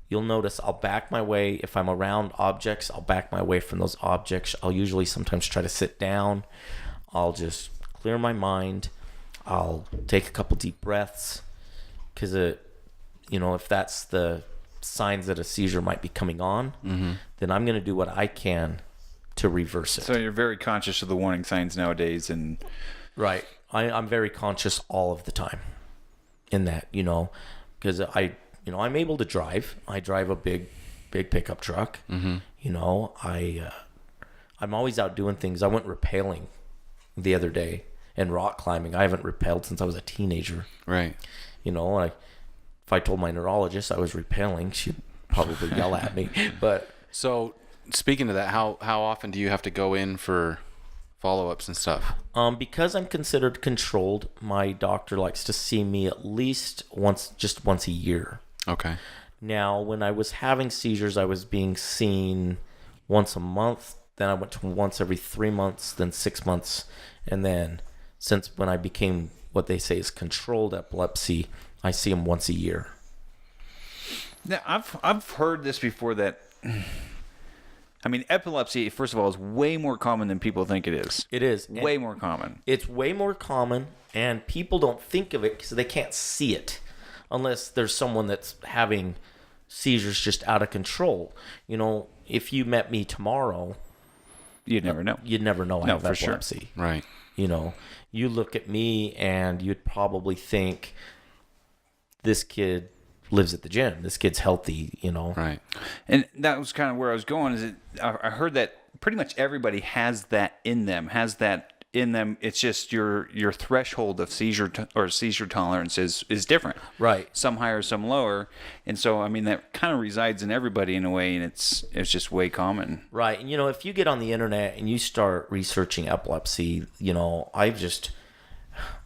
you'll notice I'll back my way. If I'm around objects, I'll back my way from those objects. I'll usually sometimes try to sit down. I'll just clear my mind. I'll take a couple deep breaths, because if that's the signs that a seizure might be coming on, then I'm going to do what I can to reverse it. So you're very conscious of the warning signs nowadays, and Right. I'm very conscious all of the time in that, because I'm able to drive. I drive a big pickup truck. I'm always out doing things. I went rappelling the other day and rock climbing. I haven't rappelled since I was a teenager. Right. If I told my neurologist I was rappelling, she'd probably yell at me. But So, speaking of that, how often do you have to go in for follow-ups and stuff? because I'm considered controlled, my doctor likes to see me at least once a year. Okay. Now, when I was having seizures, I was being seen once a month. Then I went to once every 3 months, then 6 months. And then since when I became what they say is controlled epilepsy, I see them once a year. now I've heard this before that. I mean, epilepsy, first of all, is way more common than people think it is. It is. Way more common. It's way more common, and people don't think of it because they can't see it unless there's someone that's having seizures just out of control. If you met me tomorrow, You'd never know. you'd never know I No, have for sure. epilepsy. Right. You look at me and you'd probably think this kid lives at the gym. This kid's healthy, Right. And that was kind of where I was going. I heard that pretty much everybody has that in them. It's just your threshold of seizure tolerance is different. Right. Some higher, some lower, and so I mean that kind of resides in everybody in a way, and it's just way common. Right. And, if you get on the internet and you start researching epilepsy,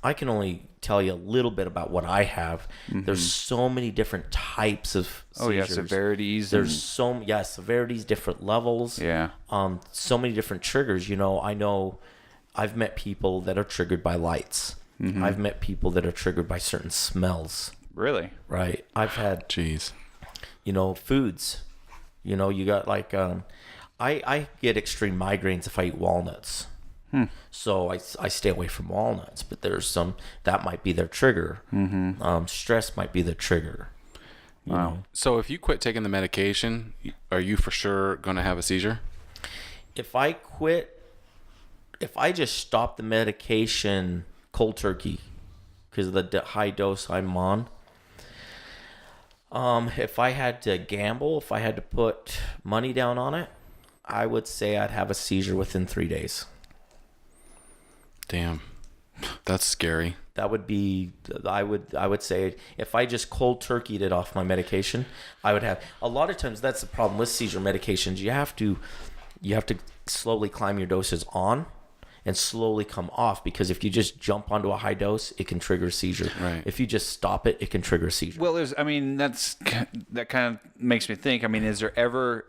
I can only tell you a little bit about what I have. There's so many different types of seizures. Oh yeah, severities. There's severities, different levels. Yeah. So many different triggers. I know I've met people that are triggered by lights. I've met people that are triggered by certain smells. Really? Right. I've had, Jeez. foods. You got like, I get extreme migraines if I eat walnuts. So I stay away from walnuts, but there's some that might be their trigger. Stress might be the trigger. You know? So if you quit taking the medication, are you for sure going to have a seizure? If I just stop the medication cold turkey because of the high dose I'm on, if I had to gamble, if I had to put money down on it, I would say I'd have a seizure within 3 days. Damn. That's scary. That would be, I would say, if I just cold turkeyed it off my medication, I would have, a lot of times that's the problem with seizure medications. You have to slowly climb your doses on and slowly come off, because if you just jump onto a high dose, it can trigger a seizure. Right. If you just stop it, it can trigger a seizure. Well, that kind of makes me think. I mean, is there ever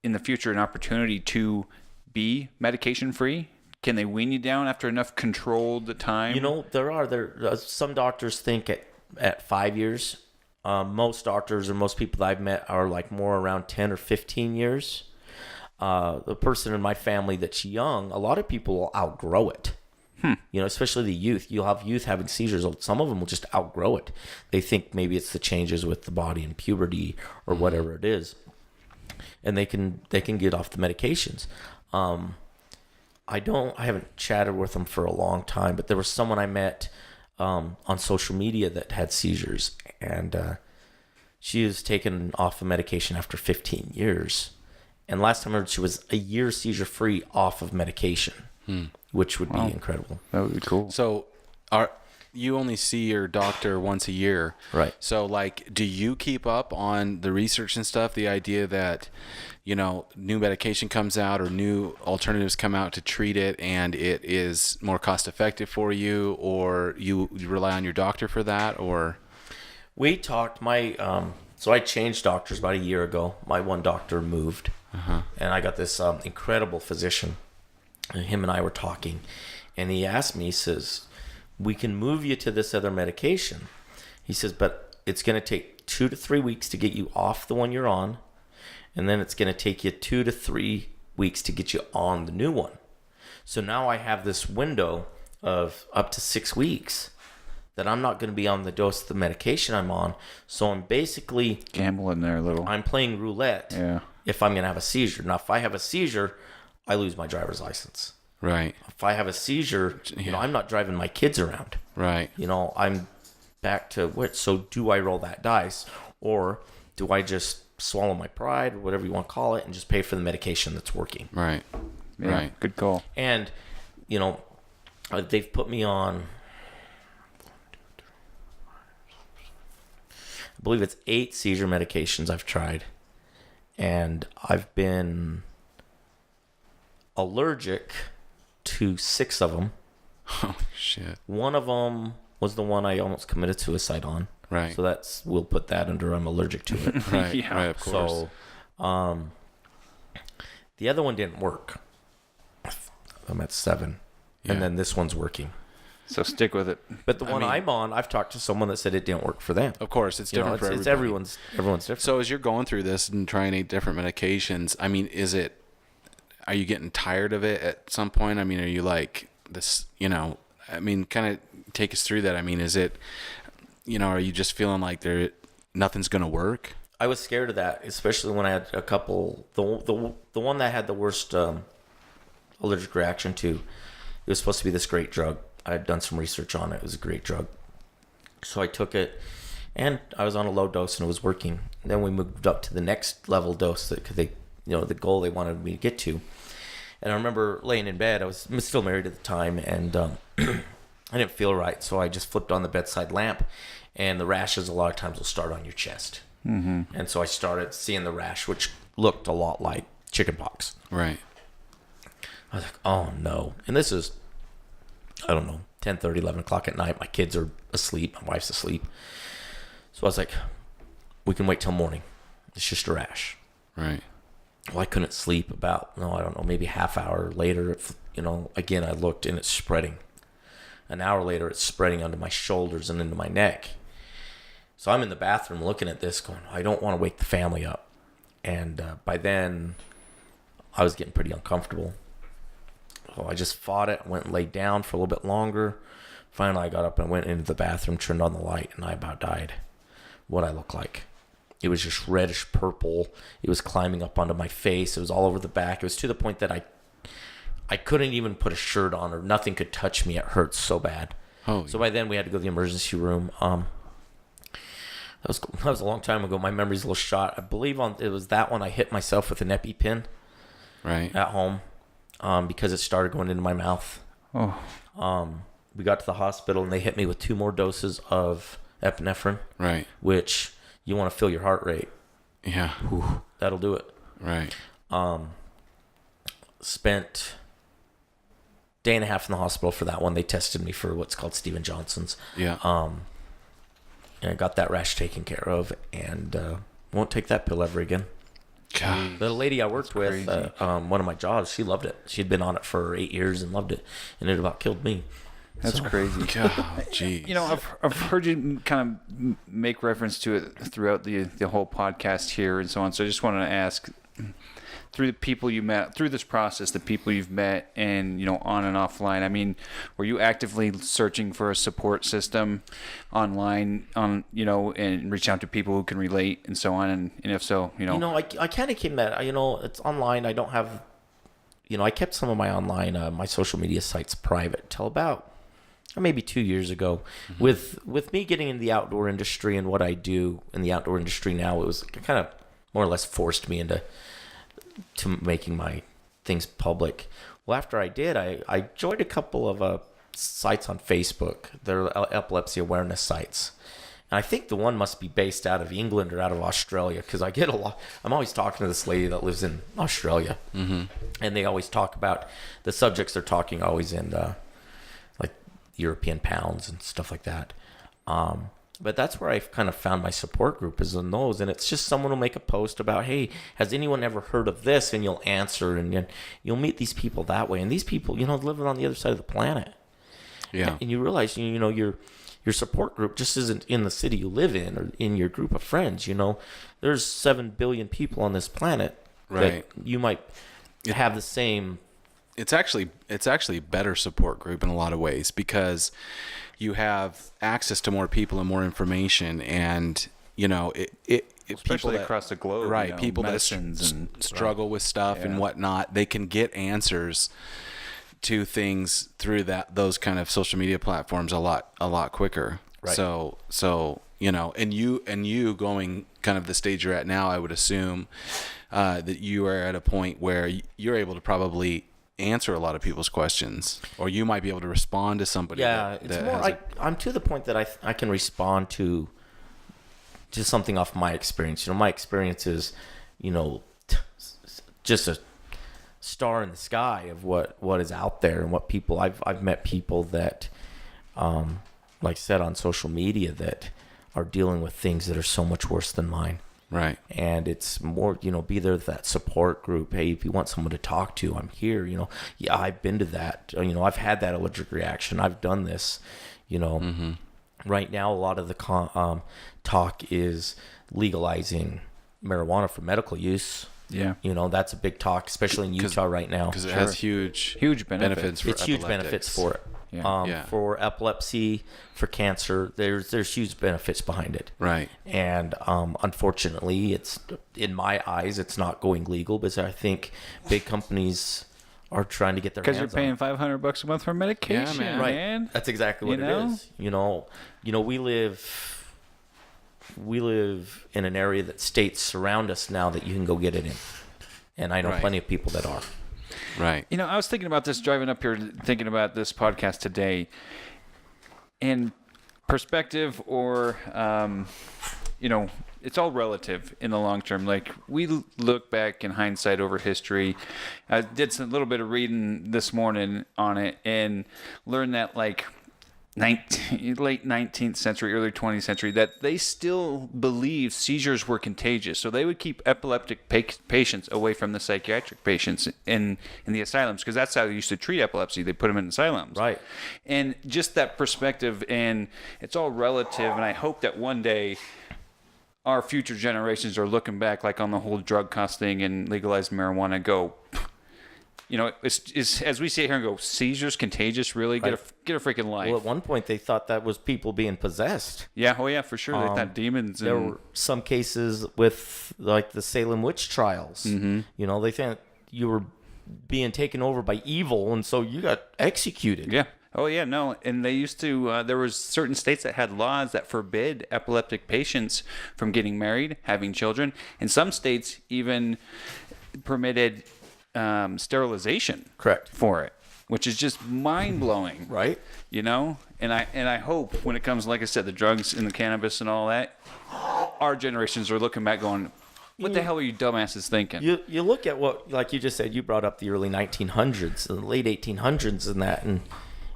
in the future an opportunity to be medication free? Can they wean you down after enough controlled time? There some doctors think at 5 years. Most doctors or most people that I've met are like more around 10 or 15 years. The person in my family that's young, a lot of people will outgrow it. Especially the youth. You'll have youth having seizures. Some of them will just outgrow it. They think maybe it's the changes with the body and puberty or whatever it is, and they can get off the medications. I haven't chatted with them for a long time, but there was someone I met on social media that had seizures, and she was taken off of medication after 15 years. And last time I heard, she was a year seizure free off of medication, which would be incredible. That would be cool. So, you only see your doctor once a year, right? So, like, do you keep up on the research and stuff? The idea that, new medication comes out or new alternatives come out to treat it, and it is more cost effective for you, or you rely on your doctor for that, or? We talked. So I changed doctors about a year ago. My one doctor moved, and I got this incredible physician. And him and I were talking, and he asked me, he says, we can move you to this other medication. He says, but it's going to take 2 to 3 weeks to get you off the one you're on, and then it's going to take you 2 to 3 weeks to get you on the new one. So now I have this window of up to 6 weeks that I'm not going to be on the dose of the medication I'm on. So I'm basically gambling there a little. I'm playing roulette if I'm going to have a seizure. Now, if I have a seizure, I lose my driver's license. Right. If I have a seizure, I'm not driving my kids around. Right. I'm back to what? So do I roll that dice, or do I just swallow my pride, or whatever you want to call it, and just pay for the medication that's working? Right. Yeah, right. Good call. And, they've put me on, I believe it's 8 seizure medications I've tried, and I've been allergic to 6 of them. Oh, shit. One of them was the one I almost committed suicide on. Right. So we'll put that under I'm allergic to it. Right. Yeah. Right, of course. So, the other one didn't work. I'm at 7. Yeah. And then this one's working. So stick with it. But the one I'm on, I've talked to someone that said it didn't work for them. Of course, it's different for everybody. It's everyone's different. So as you're going through this and trying 8 different medications, I mean, are you getting tired of it at some point? I mean, are you like this, kind of take us through that. I mean, is it, are you just feeling like nothing's going to work? I was scared of that, especially when I had a couple, the one that I had the worst allergic reaction to, it was supposed to be this great drug. I had done some research on it. It was a great drug. So I took it, and I was on a low dose, and it was working. Then we moved up to the next level dose that the goal they wanted me to get to. And I remember laying in bed. I was still married at the time, and I didn't feel right. So I just flipped on the bedside lamp, and the rashes a lot of times will start on your chest. Mm-hmm. And so I started seeing the rash, which looked a lot like chickenpox. Right. I was like, oh no. And this is, I don't know, 10:30, 11 o'clock at night. My kids are asleep. My wife's asleep. So I was like, we can wait till morning. It's just a rash. Right. Well, I couldn't sleep about, maybe a half hour later. Again, I looked and it's spreading. An hour later, it's spreading onto my shoulders and into my neck. So I'm in the bathroom looking at this going, I don't want to wake the family up. And by then, I was getting pretty uncomfortable. So I just fought it. I went and laid down for a little bit longer. Finally, I got up and went into the bathroom, turned on the light, and I about died. What I look like. It was just reddish purple. It was climbing up onto my face. It was all over the back. It was to the point that I couldn't even put a shirt on, or nothing could touch me. It hurt so bad. Oh. So by then we had to go to the emergency room. That was a long time ago. My memory's a little shot. I believe it was that one I hit myself with an EpiPen. Right. At home, because it started going into my mouth. Oh. we got to the hospital and they hit me with 2 more doses of epinephrine. Right. Which you want to feel your heart rate. Yeah. Whew, that'll do it. Right. Spent day and a half in the hospital for that one. They tested me for what's called Steven Johnson's. Yeah. And I got that rash taken care of, and won't take that pill ever again. God. The lady I worked with, one of my jobs, she loved it. She'd been on it for 8 years and loved it, and it about killed me. That's crazy. God, geez. You know, I've heard you kind of make reference to it throughout the whole podcast here and so on. So I just wanted to ask, through the people you met, through this process, the people you've met and, you know, on and offline, I mean, were you actively searching for a support system online and reach out to people who can relate and so on? And if so, I kind of came that, it's online. I don't have, I kept some of my online, my social media sites private till about maybe 2 years ago. Mm-hmm. With me getting in the outdoor industry and what I do in the outdoor industry now, it was kind of more or less forced me into making my things public. Well, after I did, I joined a couple of sites on Facebook. They're epilepsy awareness sites. And I think the one must be based out of England or out of Australia, because I get a lot. I'm always talking to this lady that lives in Australia. Mm-hmm. And they always talk about the subjects they're talking always in like European pounds and stuff like that. But that's where I've kind of found my support group, is in those. And it's just someone will make a post about, hey, has anyone ever heard of this? And you'll answer, and you'll meet these people that way. And these people, living on the other side of the planet. Yeah. And you realize, your support group just isn't in the city you live in or in your group of friends. There's 7 billion people on this planet. Right. That you might have the same. It's actually a better support group in a lot of ways, because you have access to more people and more information, and especially across the globe, right? People that struggle with stuff and whatnot, they can get answers to things through those kind of social media platforms a lot quicker. Right. So and you going kind of the stage you're at now, I would assume that you are at a point where you're able to probably answer a lot of people's questions, or you might be able to respond to somebody. Yeah, I'm to the point that I can respond to something off my experience. My experience is, just a star in the sky of what is out there and what people I've met people that, like I said, on social media, that are dealing with things that are so much worse than mine. Right. And it's more, be there with that support group. Hey, if you want someone to talk to, I'm here. Yeah, I've been to that. I've had that allergic reaction. I've done this. Mm-hmm. Right now, a lot of the talk is legalizing marijuana for medical use. Yeah. That's a big talk, especially in Utah right now. Because it has huge benefits. It's huge benefits for it. Yeah. For epilepsy, for cancer, there's huge benefits behind it. Right. And unfortunately, it's, in my eyes, it's not going legal, because I think big companies are trying to get their hands on it. Because you're paying $500 a month for medication, man. Right. That's exactly what it is. We live in an area that states surround us now that you can go get it in. And I know plenty of people that are. Right. I was thinking about this driving up here, thinking about this podcast today, and perspective, or, it's all relative in the long term. Like, we look back in hindsight over history. I did a little bit of reading this morning on it and learned that, like, late 19th century, early 20th century, that they still believed seizures were contagious. So they would keep epileptic patients away from the psychiatric patients in the asylums, because that's how they used to treat epilepsy. They put them in asylums. Right. And just that perspective, and it's all relative, and I hope that one day our future generations are looking back, like on the whole drug cost thing and legalized marijuana, and go, it's as we sit here and go, seizures contagious? Really? Get a freaking life. Well, at one point they thought that was people being possessed. Yeah. Oh yeah, for sure. They thought demons. There were some cases with, like, the Salem witch trials. Mm-hmm. They think you were being taken over by evil, and so you got executed. Yeah. Oh yeah, no. And they used to. There was certain states that had laws that forbid epileptic patients from getting married, having children, and some states even permitted sterilization. Correct. For it. which is just mind blowing. Right. You know, and I hope when it comes, like I said, the drugs and the cannabis and all that, our generations are looking back going, what the hell are you dumbasses thinking? You look at what, like you just said, you brought up the early 1900s, the late 1800s and that. And,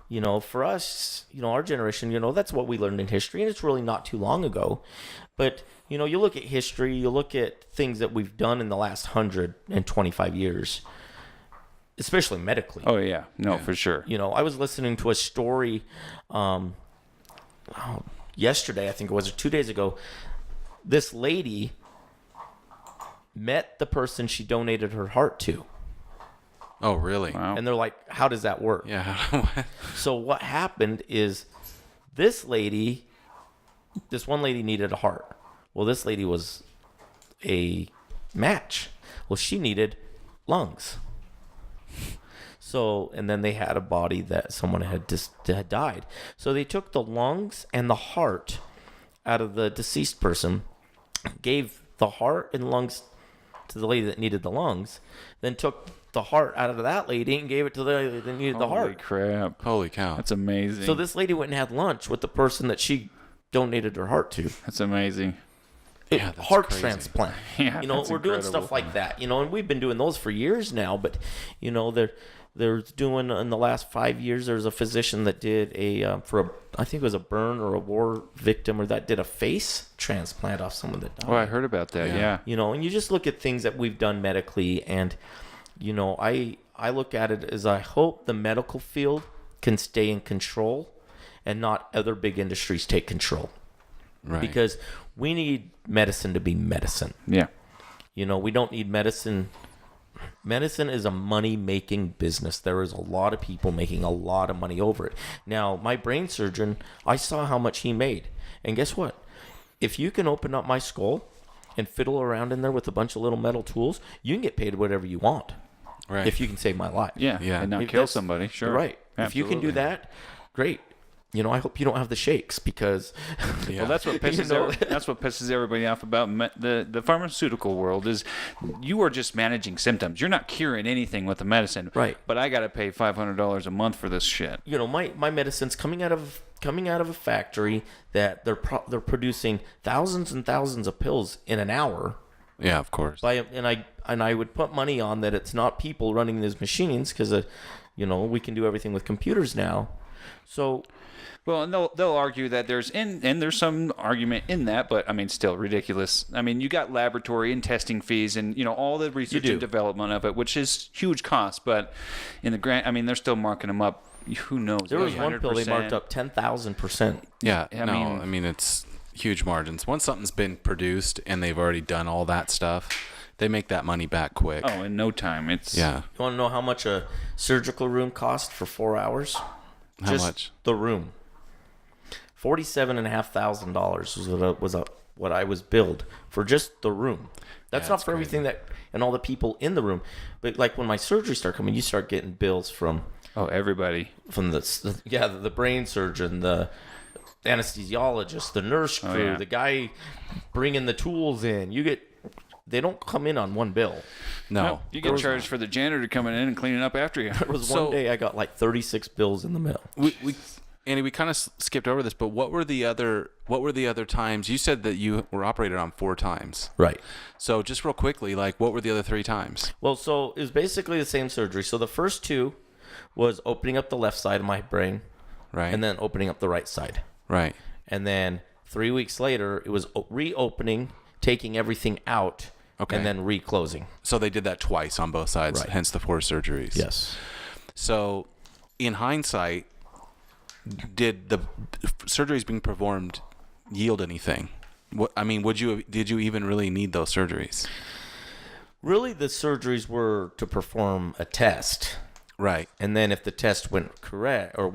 you know, for us, you know, our generation, you know, that's what we learned in history. And it's really not too long ago. But, you know, you look at history, you look at things that we've done in the last 125 years, especially medically. Oh, yeah. No, for sure. You know, I was listening to a story yesterday, I think it was, or 2 days ago. This lady met the person she donated her heart to. Oh, really? Wow. And they're like, how does that work? Yeah. So what happened is this one lady needed a heart. Well, this lady was a match. Well, she needed lungs. So, and then they had a body that someone had died. So they took the lungs and the heart out of the deceased person, gave the heart and lungs to the lady that needed the lungs, then took the heart out of that lady and gave it to the lady that needed the heart. Holy crap. Holy cow. That's amazing. So this lady went and had lunch with the person that she donated her heart to. That's amazing. Yeah, that's Heart crazy. transplant. Yeah, you know, that's we're doing incredible. stuff like that. You know, and we've been doing those for years now. But you know, they're doing in the last 5 years. There's a physician that did I think it was a burn or a war victim, or that did a face transplant off someone that died. Oh, I heard about that. Yeah. You know, and you just look at things that we've done medically, and you know, I look at it as I hope the medical field can stay in control, and not other big industries take control. Right. Because we need medicine to be medicine. Yeah. You know, we don't need medicine. Medicine is a money-making business. There is a lot of people making a lot of money over it. Now, my brain surgeon, I saw how much he made. And guess what? If you can open up my skull and fiddle around in there with a bunch of little metal tools, you can get paid whatever you want. Right. If you can save my life. Yeah. Yeah. And not If kill that's- somebody. Sure. Right. If you can do Absolutely. that, great. You know, I hope you don't have the shakes, because Yeah. Well, that's what pisses You know? that's what pisses everybody off about the pharmaceutical world is you are just managing symptoms. You're not curing anything with the medicine. Right. But I got to pay $500 a month for this shit. you know, my medicine's coming out of a factory that they're producing thousands and thousands of pills in an hour. Yeah, of course. And I would put money on that it's not people running these machines, because you know, we can do everything with computers now. So Well, and they'll argue that there's some argument in that, but I mean, still ridiculous. I mean, you got laboratory and testing fees, and you know all the research do. and development of it, which is huge cost. But in the grant, I mean, they're still marking them up. Who knows? there was one pill they 100%. marked up 10,000%. Yeah, I I mean- mean it's huge margins. Once something's been produced and they've already done all that stuff, they make that money back quick. Oh, in no time. It's Yeah. You want to know how much a surgical room cost for 4 hours? How Just much? the room. $47,500 was what I was billed for just the room. That's Yeah, not that's for everything that and all the people in the room. But like when my surgeries start coming, you start getting bills from everybody. the brain surgeon, the anesthesiologist, the nurse crew, yeah. the guy bringing the tools in. They don't come in on one bill. No. You get charged for the janitor coming in and cleaning up after you. There was So- one day I got like 36 bills in the mail. Andy, we kind of skipped over this, but what were the other times? You said that you were operated on 4 times. Right. So just real quickly, like what were the other 3 times? Well, so it was basically the same surgery. So the first 2 was opening up the left side of my brain, Right. and then opening up the right side. Right. And then 3 weeks later, it was reopening, taking everything out, Okay. and then reclosing. So they did that twice on both sides, Right. hence the 4 surgeries. Yes. So in hindsight, did the surgeries being performed yield anything? Did you even really need those surgeries? Really, the surgeries were to perform a test. Right. And then if the test went correct or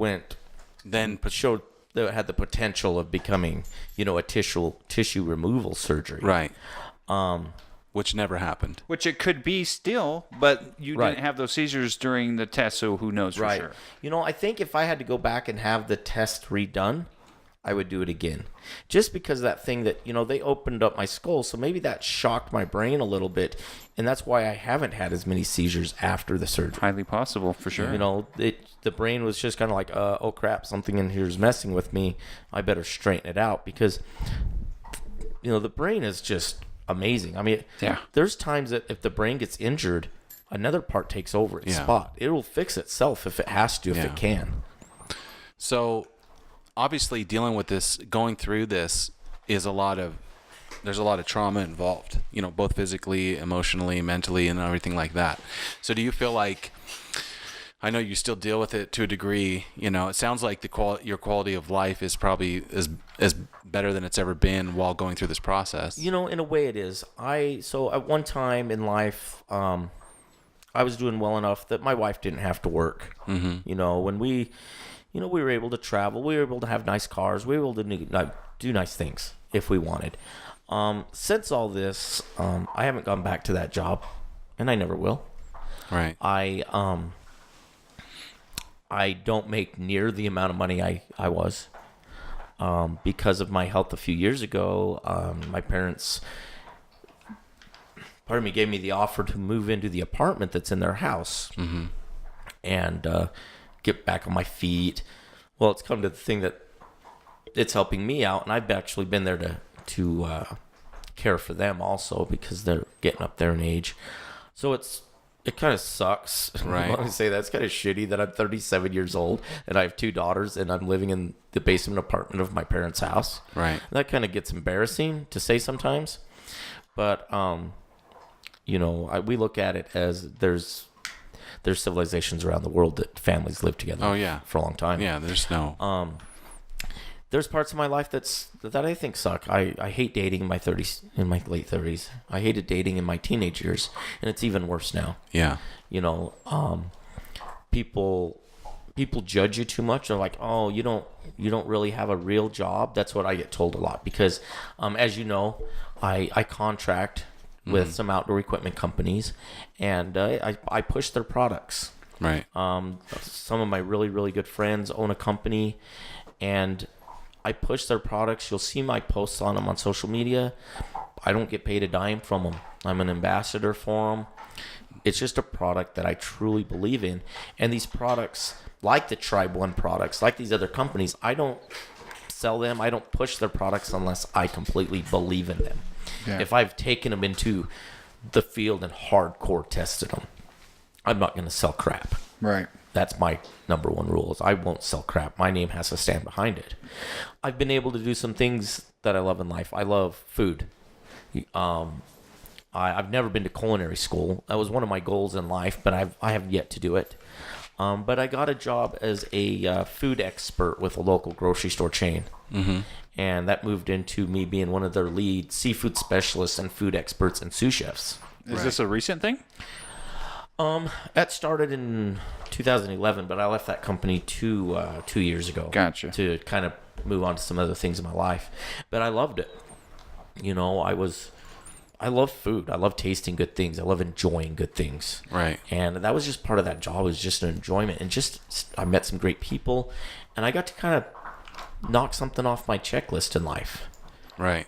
Then showed that it had the potential of becoming, you know, a tissue removal surgery. right. Which never happened. Which it could be still, but you Right. didn't have those seizures during the test, so who knows for Right. sure. You know, I think if I had to go back and have the test redone, I would do it again. Just because that thing that, they opened up my skull, so maybe that shocked my brain a little bit, and that's why I haven't had as many seizures after the surgery. Highly possible, for sure. The brain was just kind of like, oh crap, something in here is messing with me. I better straighten it out, because, the brain is just amazing. I mean, there's times that if the brain gets injured, another part takes over its spot. It will fix itself if it has to, if it can. So, obviously, dealing with this, going through this, there's a lot of trauma involved, both physically, emotionally, mentally, and everything like that. So do you feel like, I know you still deal with it to a degree, it sounds like your quality of life is probably is better than it's ever been while going through this process. In a way it is. So at one time in life, I was doing well enough that my wife didn't have to work. Mm-hmm. When we were able to travel, we were able to have nice cars, we were able to do nice things if we wanted. Since all this, I haven't gone back to that job, and I never will. Right. I don't make near the amount of money I was. Because of my health a few years ago, my parents, gave me the offer to move into the apartment that's in their house. Mm-hmm. And get back on my feet. Well, it's come to the thing that it's helping me out, and I've actually been there to care for them also, because they're getting up there in age. So it kind of sucks. Right. I want to say that's kind of shitty that I'm 37 years old and I have 2 daughters and I'm living in the basement apartment of my parents' house. Right. That kind of gets embarrassing to say sometimes, but we look at it as there's civilizations around the world that families live together. Oh, yeah. For a long time. Yeah, there's no. There's parts of my life that I think suck. I hate dating in my late 30s. I hated dating in my teenage years, and it's even worse now. Yeah. People judge you too much. They're like, oh, you don't really have a real job. That's what I get told a lot, because, as you know, I contract with some outdoor equipment companies, and I push their products. Right. Some of my really, really good friends own a company, and I push their products. You'll see my posts on them on social media. I don't get paid a dime from them. I'm an ambassador for them. It's just a product that I truly believe in. And these products, like the Tribe One products, like these other companies, I don't sell them. I don't push their products unless I completely believe in them. Yeah. If I've taken them into the field and hardcore tested them, I'm not going to sell crap. Right. That's my number one rule, is I won't sell crap. My name has to stand behind it. I've been able to do some things that I love in life. I love food. I've never been to culinary school. That was one of my goals in life, but I have yet to do it. But I got a job as a food expert with a local grocery store chain. Mm-hmm. And that moved into me being one of their lead seafood specialists and food experts and sous chefs. Is this a recent thing? That started in 2011, but I left that company 2 years ago. Gotcha. To kind of move on to some other things in my life. But I loved it. I love food. I love tasting good things. I love enjoying good things. Right. And that was just part of that job. It was just an enjoyment. And I met some great people, and I got to kind of knock something off my checklist in life. Right.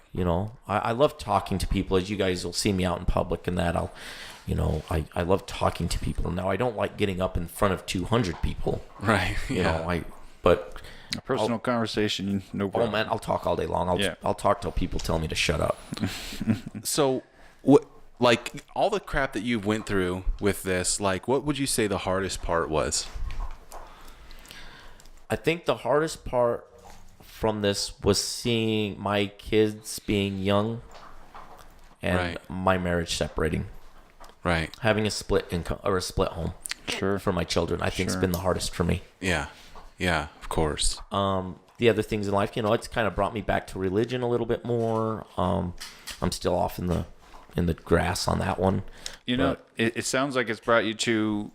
I love talking to people. As you guys will see me out in public and that, I love talking to people. Now, I don't like getting up in front of 200 people. Right. Yeah. But a personal conversation, no problem. Oh man, I'll talk all day long. I'll talk till people tell me to shut up. So, like all the crap that you went through with this, like what would you say the hardest part was? I think the hardest part from this was seeing my kids being young and my marriage separating. Right. Having a split income or a split home. Sure. For my children, I think it's been the hardest for me. Yeah. Yeah, of course. The other things in life, it's kind of brought me back to religion a little bit more. I'm still off in the grass on that one. It sounds like it's brought you to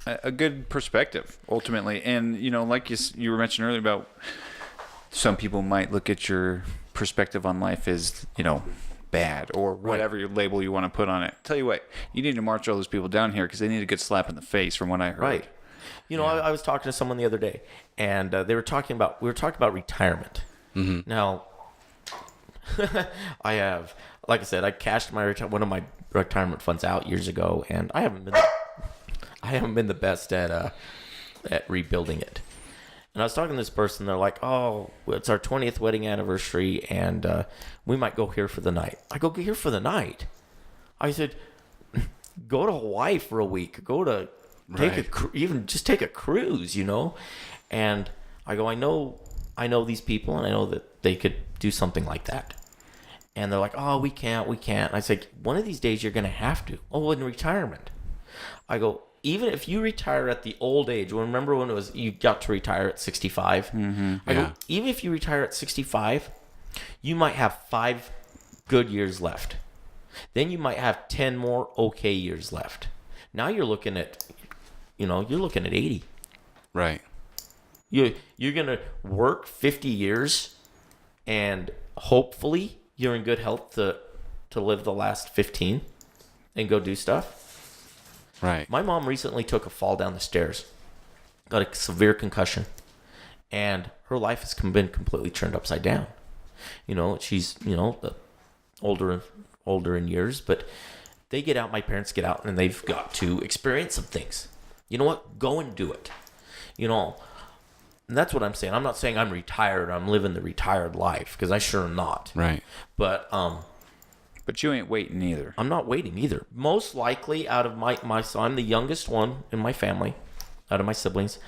a good perspective ultimately, and like you were mentioning earlier about some people might look at your perspective on life as bad or whatever your label you want to put on it. Tell you what, you need to march all those people down here because they need a good slap in the face from what I heard. Right. You know, I was talking to someone the other day, and we were talking about retirement. Mm-hmm. Now, like I said, I cashed one of my retirement funds out years ago, and I haven't been the best at rebuilding it. And I was talking to this person. They're like, "Oh, it's our 20th wedding anniversary, and we might go here for the night." I go, "Here for the night?" I said, "Go to Hawaii for a week. Go to even just take a cruise, you know." And I go, I know these people, and I know that they could do something like that. And they're like, "Oh, we can't." And I said, "One of these days you're going to have to." "Oh, in retirement." I go, even if you retire at the old age, remember when you got to retire at 65? Mm-hmm. I go, even if you retire at 65, you might have 5 good years left. Then you might have 10 more okay years left. Now you're looking at 80. Right. You're going to work 50 years, and hopefully you're in good health to live the last 15 and go do stuff. Right. My mom recently took a fall down the stairs, got a severe concussion, and her life has been completely turned upside down. You know, she's, older in years, but my parents get out, and they've got to experience some things. You know what? Go and do it. You know, and that's what I'm saying. I'm not saying I'm retired. I'm living the retired life, because I sure am not. Right. But you ain't waiting either. I'm not waiting either. Most likely, out of so I'm the youngest one in my family, out of my siblings.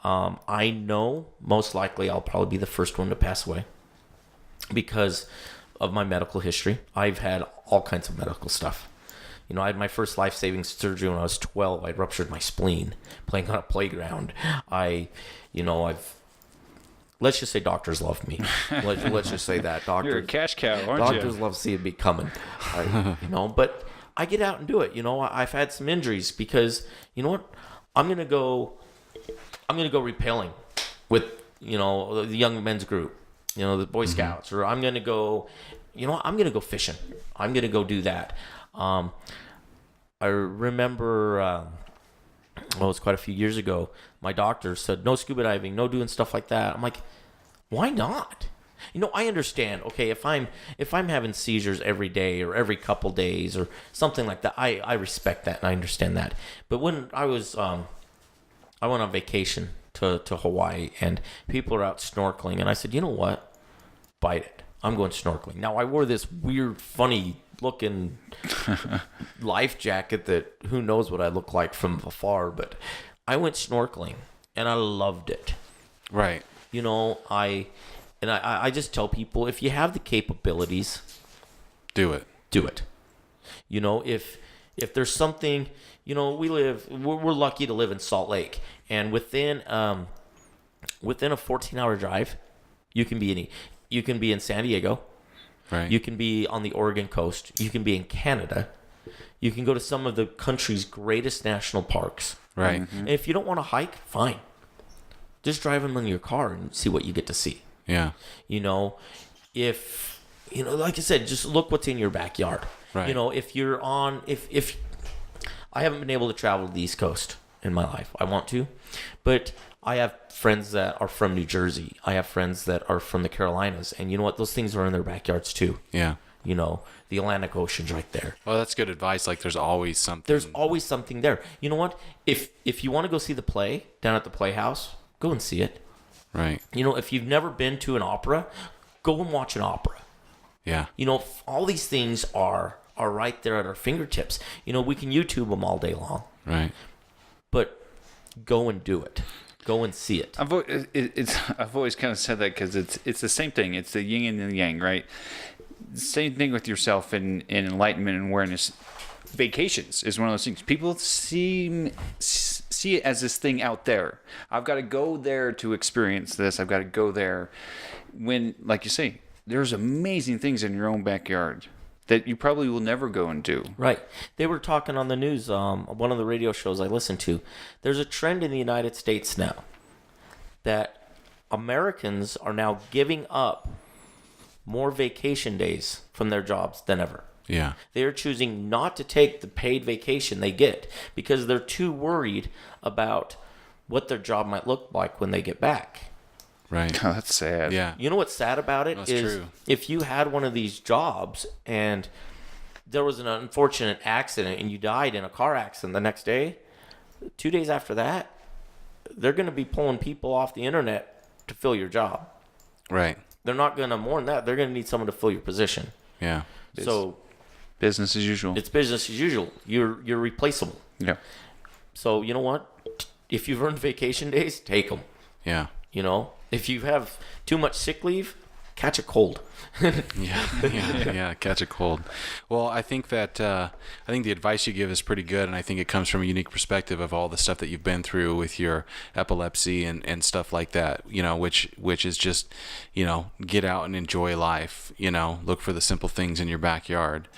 I know most likely I'll probably be the first one to pass away because of my medical history. I've had all kinds of medical stuff. You know, I had my first life-saving surgery when I was 12. I ruptured my spleen playing on a playground. Let's just say doctors love me. Let's just say that. You're a cash cow, aren't you? Doctors love seeing me coming. But I get out and do it. You know, I've had some injuries because, you know what? I'm gonna go rappelling with, the young men's group, the Boy Scouts, or I'm gonna go, I'm gonna go fishing. I'm gonna go do that. I remember, it was quite a few years ago, my doctor said, no scuba diving, no doing stuff like that. I'm like, why not? I understand, okay, if I'm having seizures every day or every couple days or something like that, I respect that and I understand that. But when I was, I went on vacation to Hawaii, and people are out snorkeling, and I said, you know what? Bite it. I'm going snorkeling. Now, I wore this weird, funny looking life jacket that who knows what I look like from afar, but I went snorkeling and I loved it. Right. I just tell people, if you have the capabilities, do it. If there's something, we're lucky to live in Salt Lake, and within a 14-hour drive, you can be in San Diego. Right. You can be on the Oregon coast. You can be in Canada. You can go to some of the country's greatest national parks. Right. Mm-hmm. And if you don't want to hike, fine. Just drive in your car and see what you get to see. Yeah. If like I said, just look what's in your backyard. Right. If I haven't been able to travel to the East Coast in my life. I want to, but I have friends that are from New Jersey. I have friends that are from the Carolinas, and you know what? Those things are in their backyards too. Yeah. The Atlantic Ocean's right there. Well, that's good advice. Like, there's always something. There's always something there. You know what? If you want to go see the play down at the Playhouse, go and see it. Right. If you've never been to an opera, go and watch an opera. Yeah. All these things are right there at our fingertips. We can YouTube them all day long. Right. But go and do it. Go and see it. I've always kind of said that because it's the same thing. It's the yin and the yang, right? Same thing with yourself in enlightenment and awareness. Vacations is one of those things. People see it as this thing out there. I've got to go there to experience this. I've got to go there. When, like you say, there's amazing things in your own backyard that you probably will never go and do. Right. They were talking on the news, one of the radio shows I listen to. There's a trend in the United States now that Americans are now giving up more vacation days from their jobs than ever. Yeah. They're choosing not to take the paid vacation they get because they're too worried about what their job might look like when they get back. Right. Oh, that's sad. Yeah. You know what's sad about it That's is true. if you had one of these jobs and there was an unfortunate accident and you died in a car accident the next day, 2 days after that, they're going to be pulling people off the internet to fill your job. Right. They're not going to mourn that. They're going to need someone to fill your position. Yeah. So Business as usual. it's business as usual. You're replaceable. Yeah. So you know what? If you've earned vacation days, take them. Yeah. You know, if you have too much sick leave, catch a cold. Yeah, catch a cold. Well, I think that I think the advice you give is pretty good, and I think it comes from a unique perspective of all the stuff that you've been through with your epilepsy and stuff like that. You know, which is just, you know, get out and enjoy life. You know, look for the simple things in your backyard.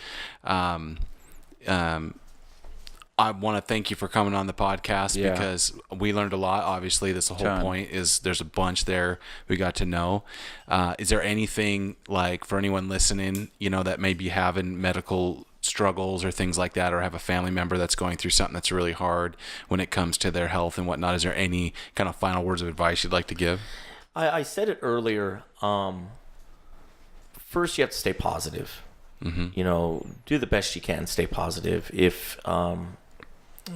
I want to thank you for coming on the podcast because we learned a lot. Obviously, that's the whole point. Is there's a bunch there we got to know. Is there anything like for anyone listening, you know, that may be having medical struggles or things like that, or have a family member that's going through something that's really hard when it comes to their health and whatnot? Is there any kind of final words of advice you'd like to give? I said it earlier. First, you have to stay positive. Mm-hmm. You know, do the best you can. Stay positive.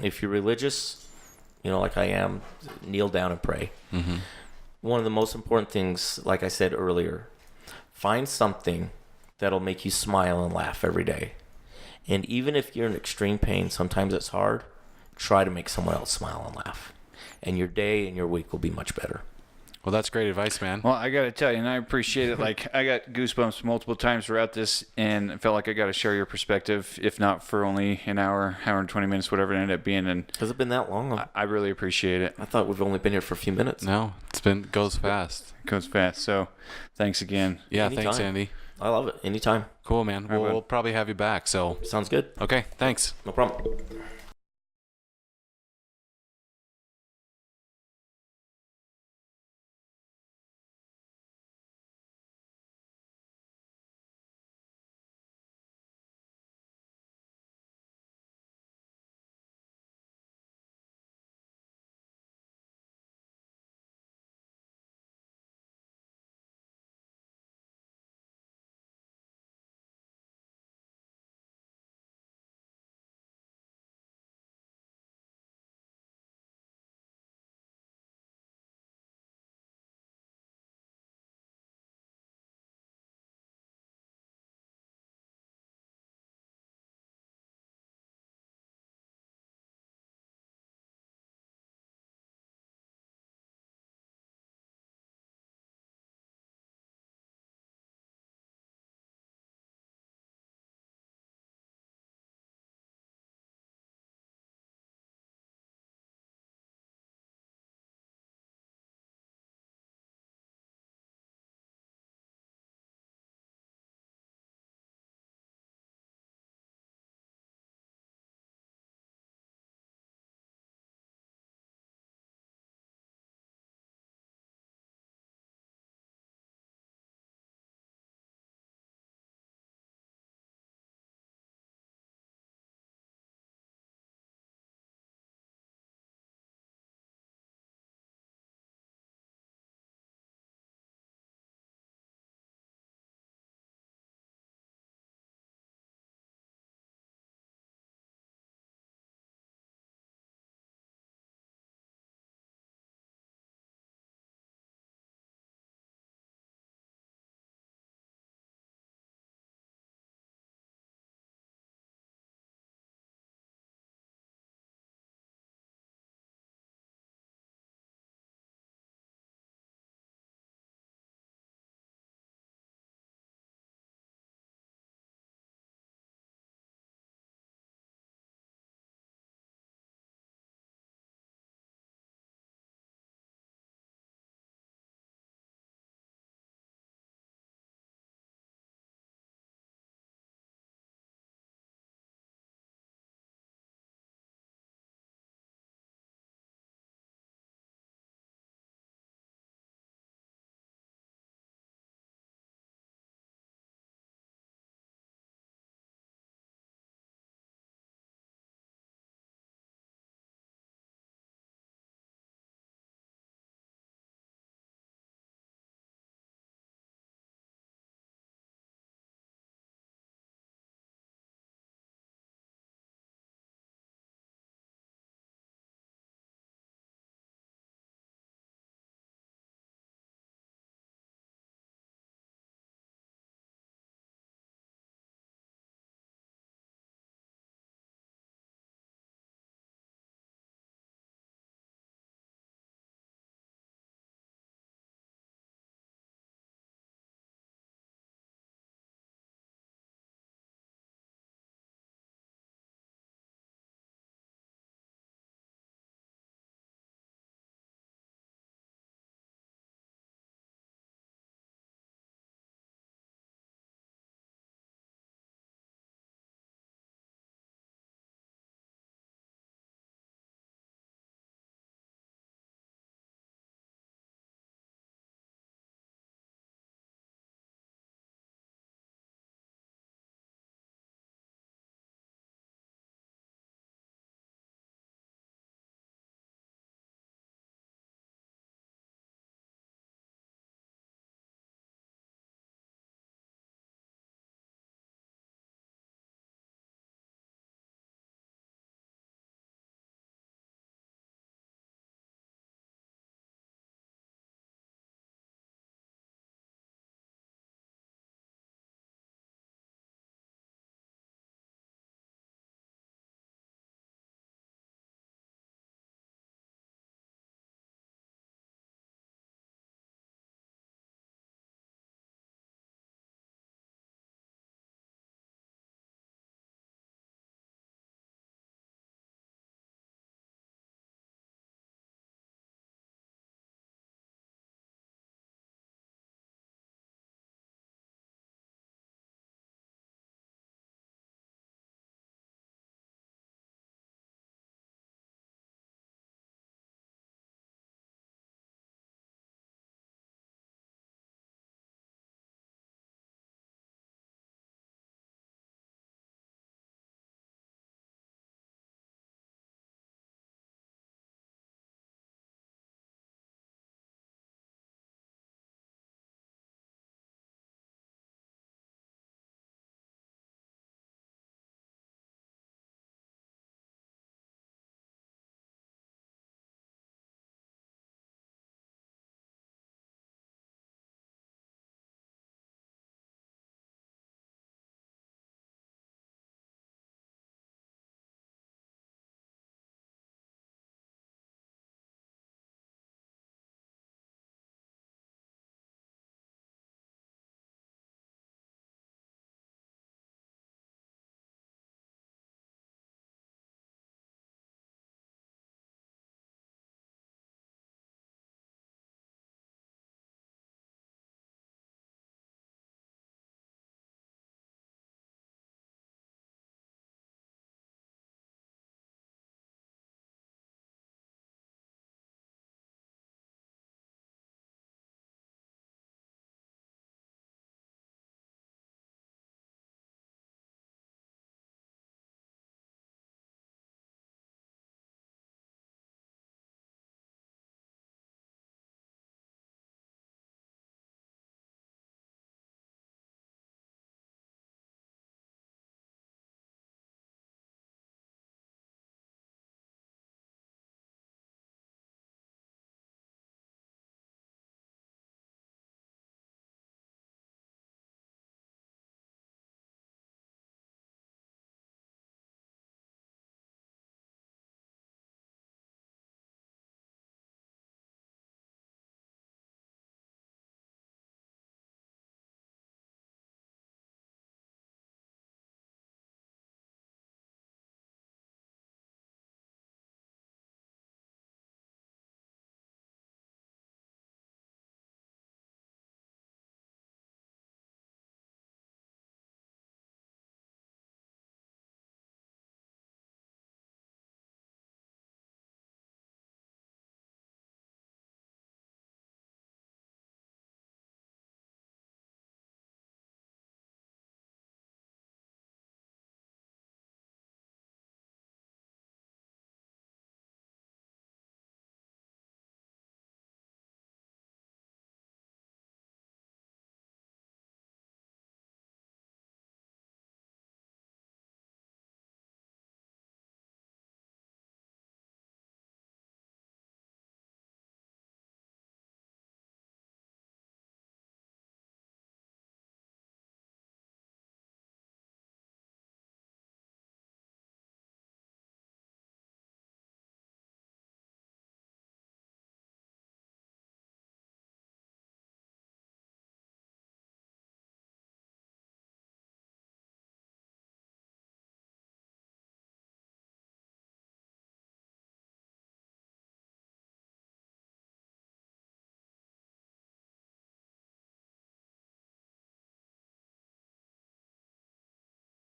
If you're religious, you know, like I am, kneel down and pray. Mm-hmm. One of the most important things, like I said earlier, find something that'll make you smile and laugh every day. And even if you're in extreme pain, sometimes it's hard, try to make someone else smile and laugh. And your day and your week will be much better. Well, that's great advice, man. Well, I got to tell you, and I appreciate it. Like, I got goosebumps multiple times throughout this, and I felt like I got to share your perspective, if not for only an hour and 20 minutes, whatever it ended up being. And Has it been that long? I really appreciate it. I thought we've only been here for a few minutes. No, goes fast. It goes fast. So, thanks again. Yeah, Anytime. thanks, Andy. I love it. Anytime. Cool, man. right, bud. We'll probably have you back. So, Sounds good. okay, thanks. No problem.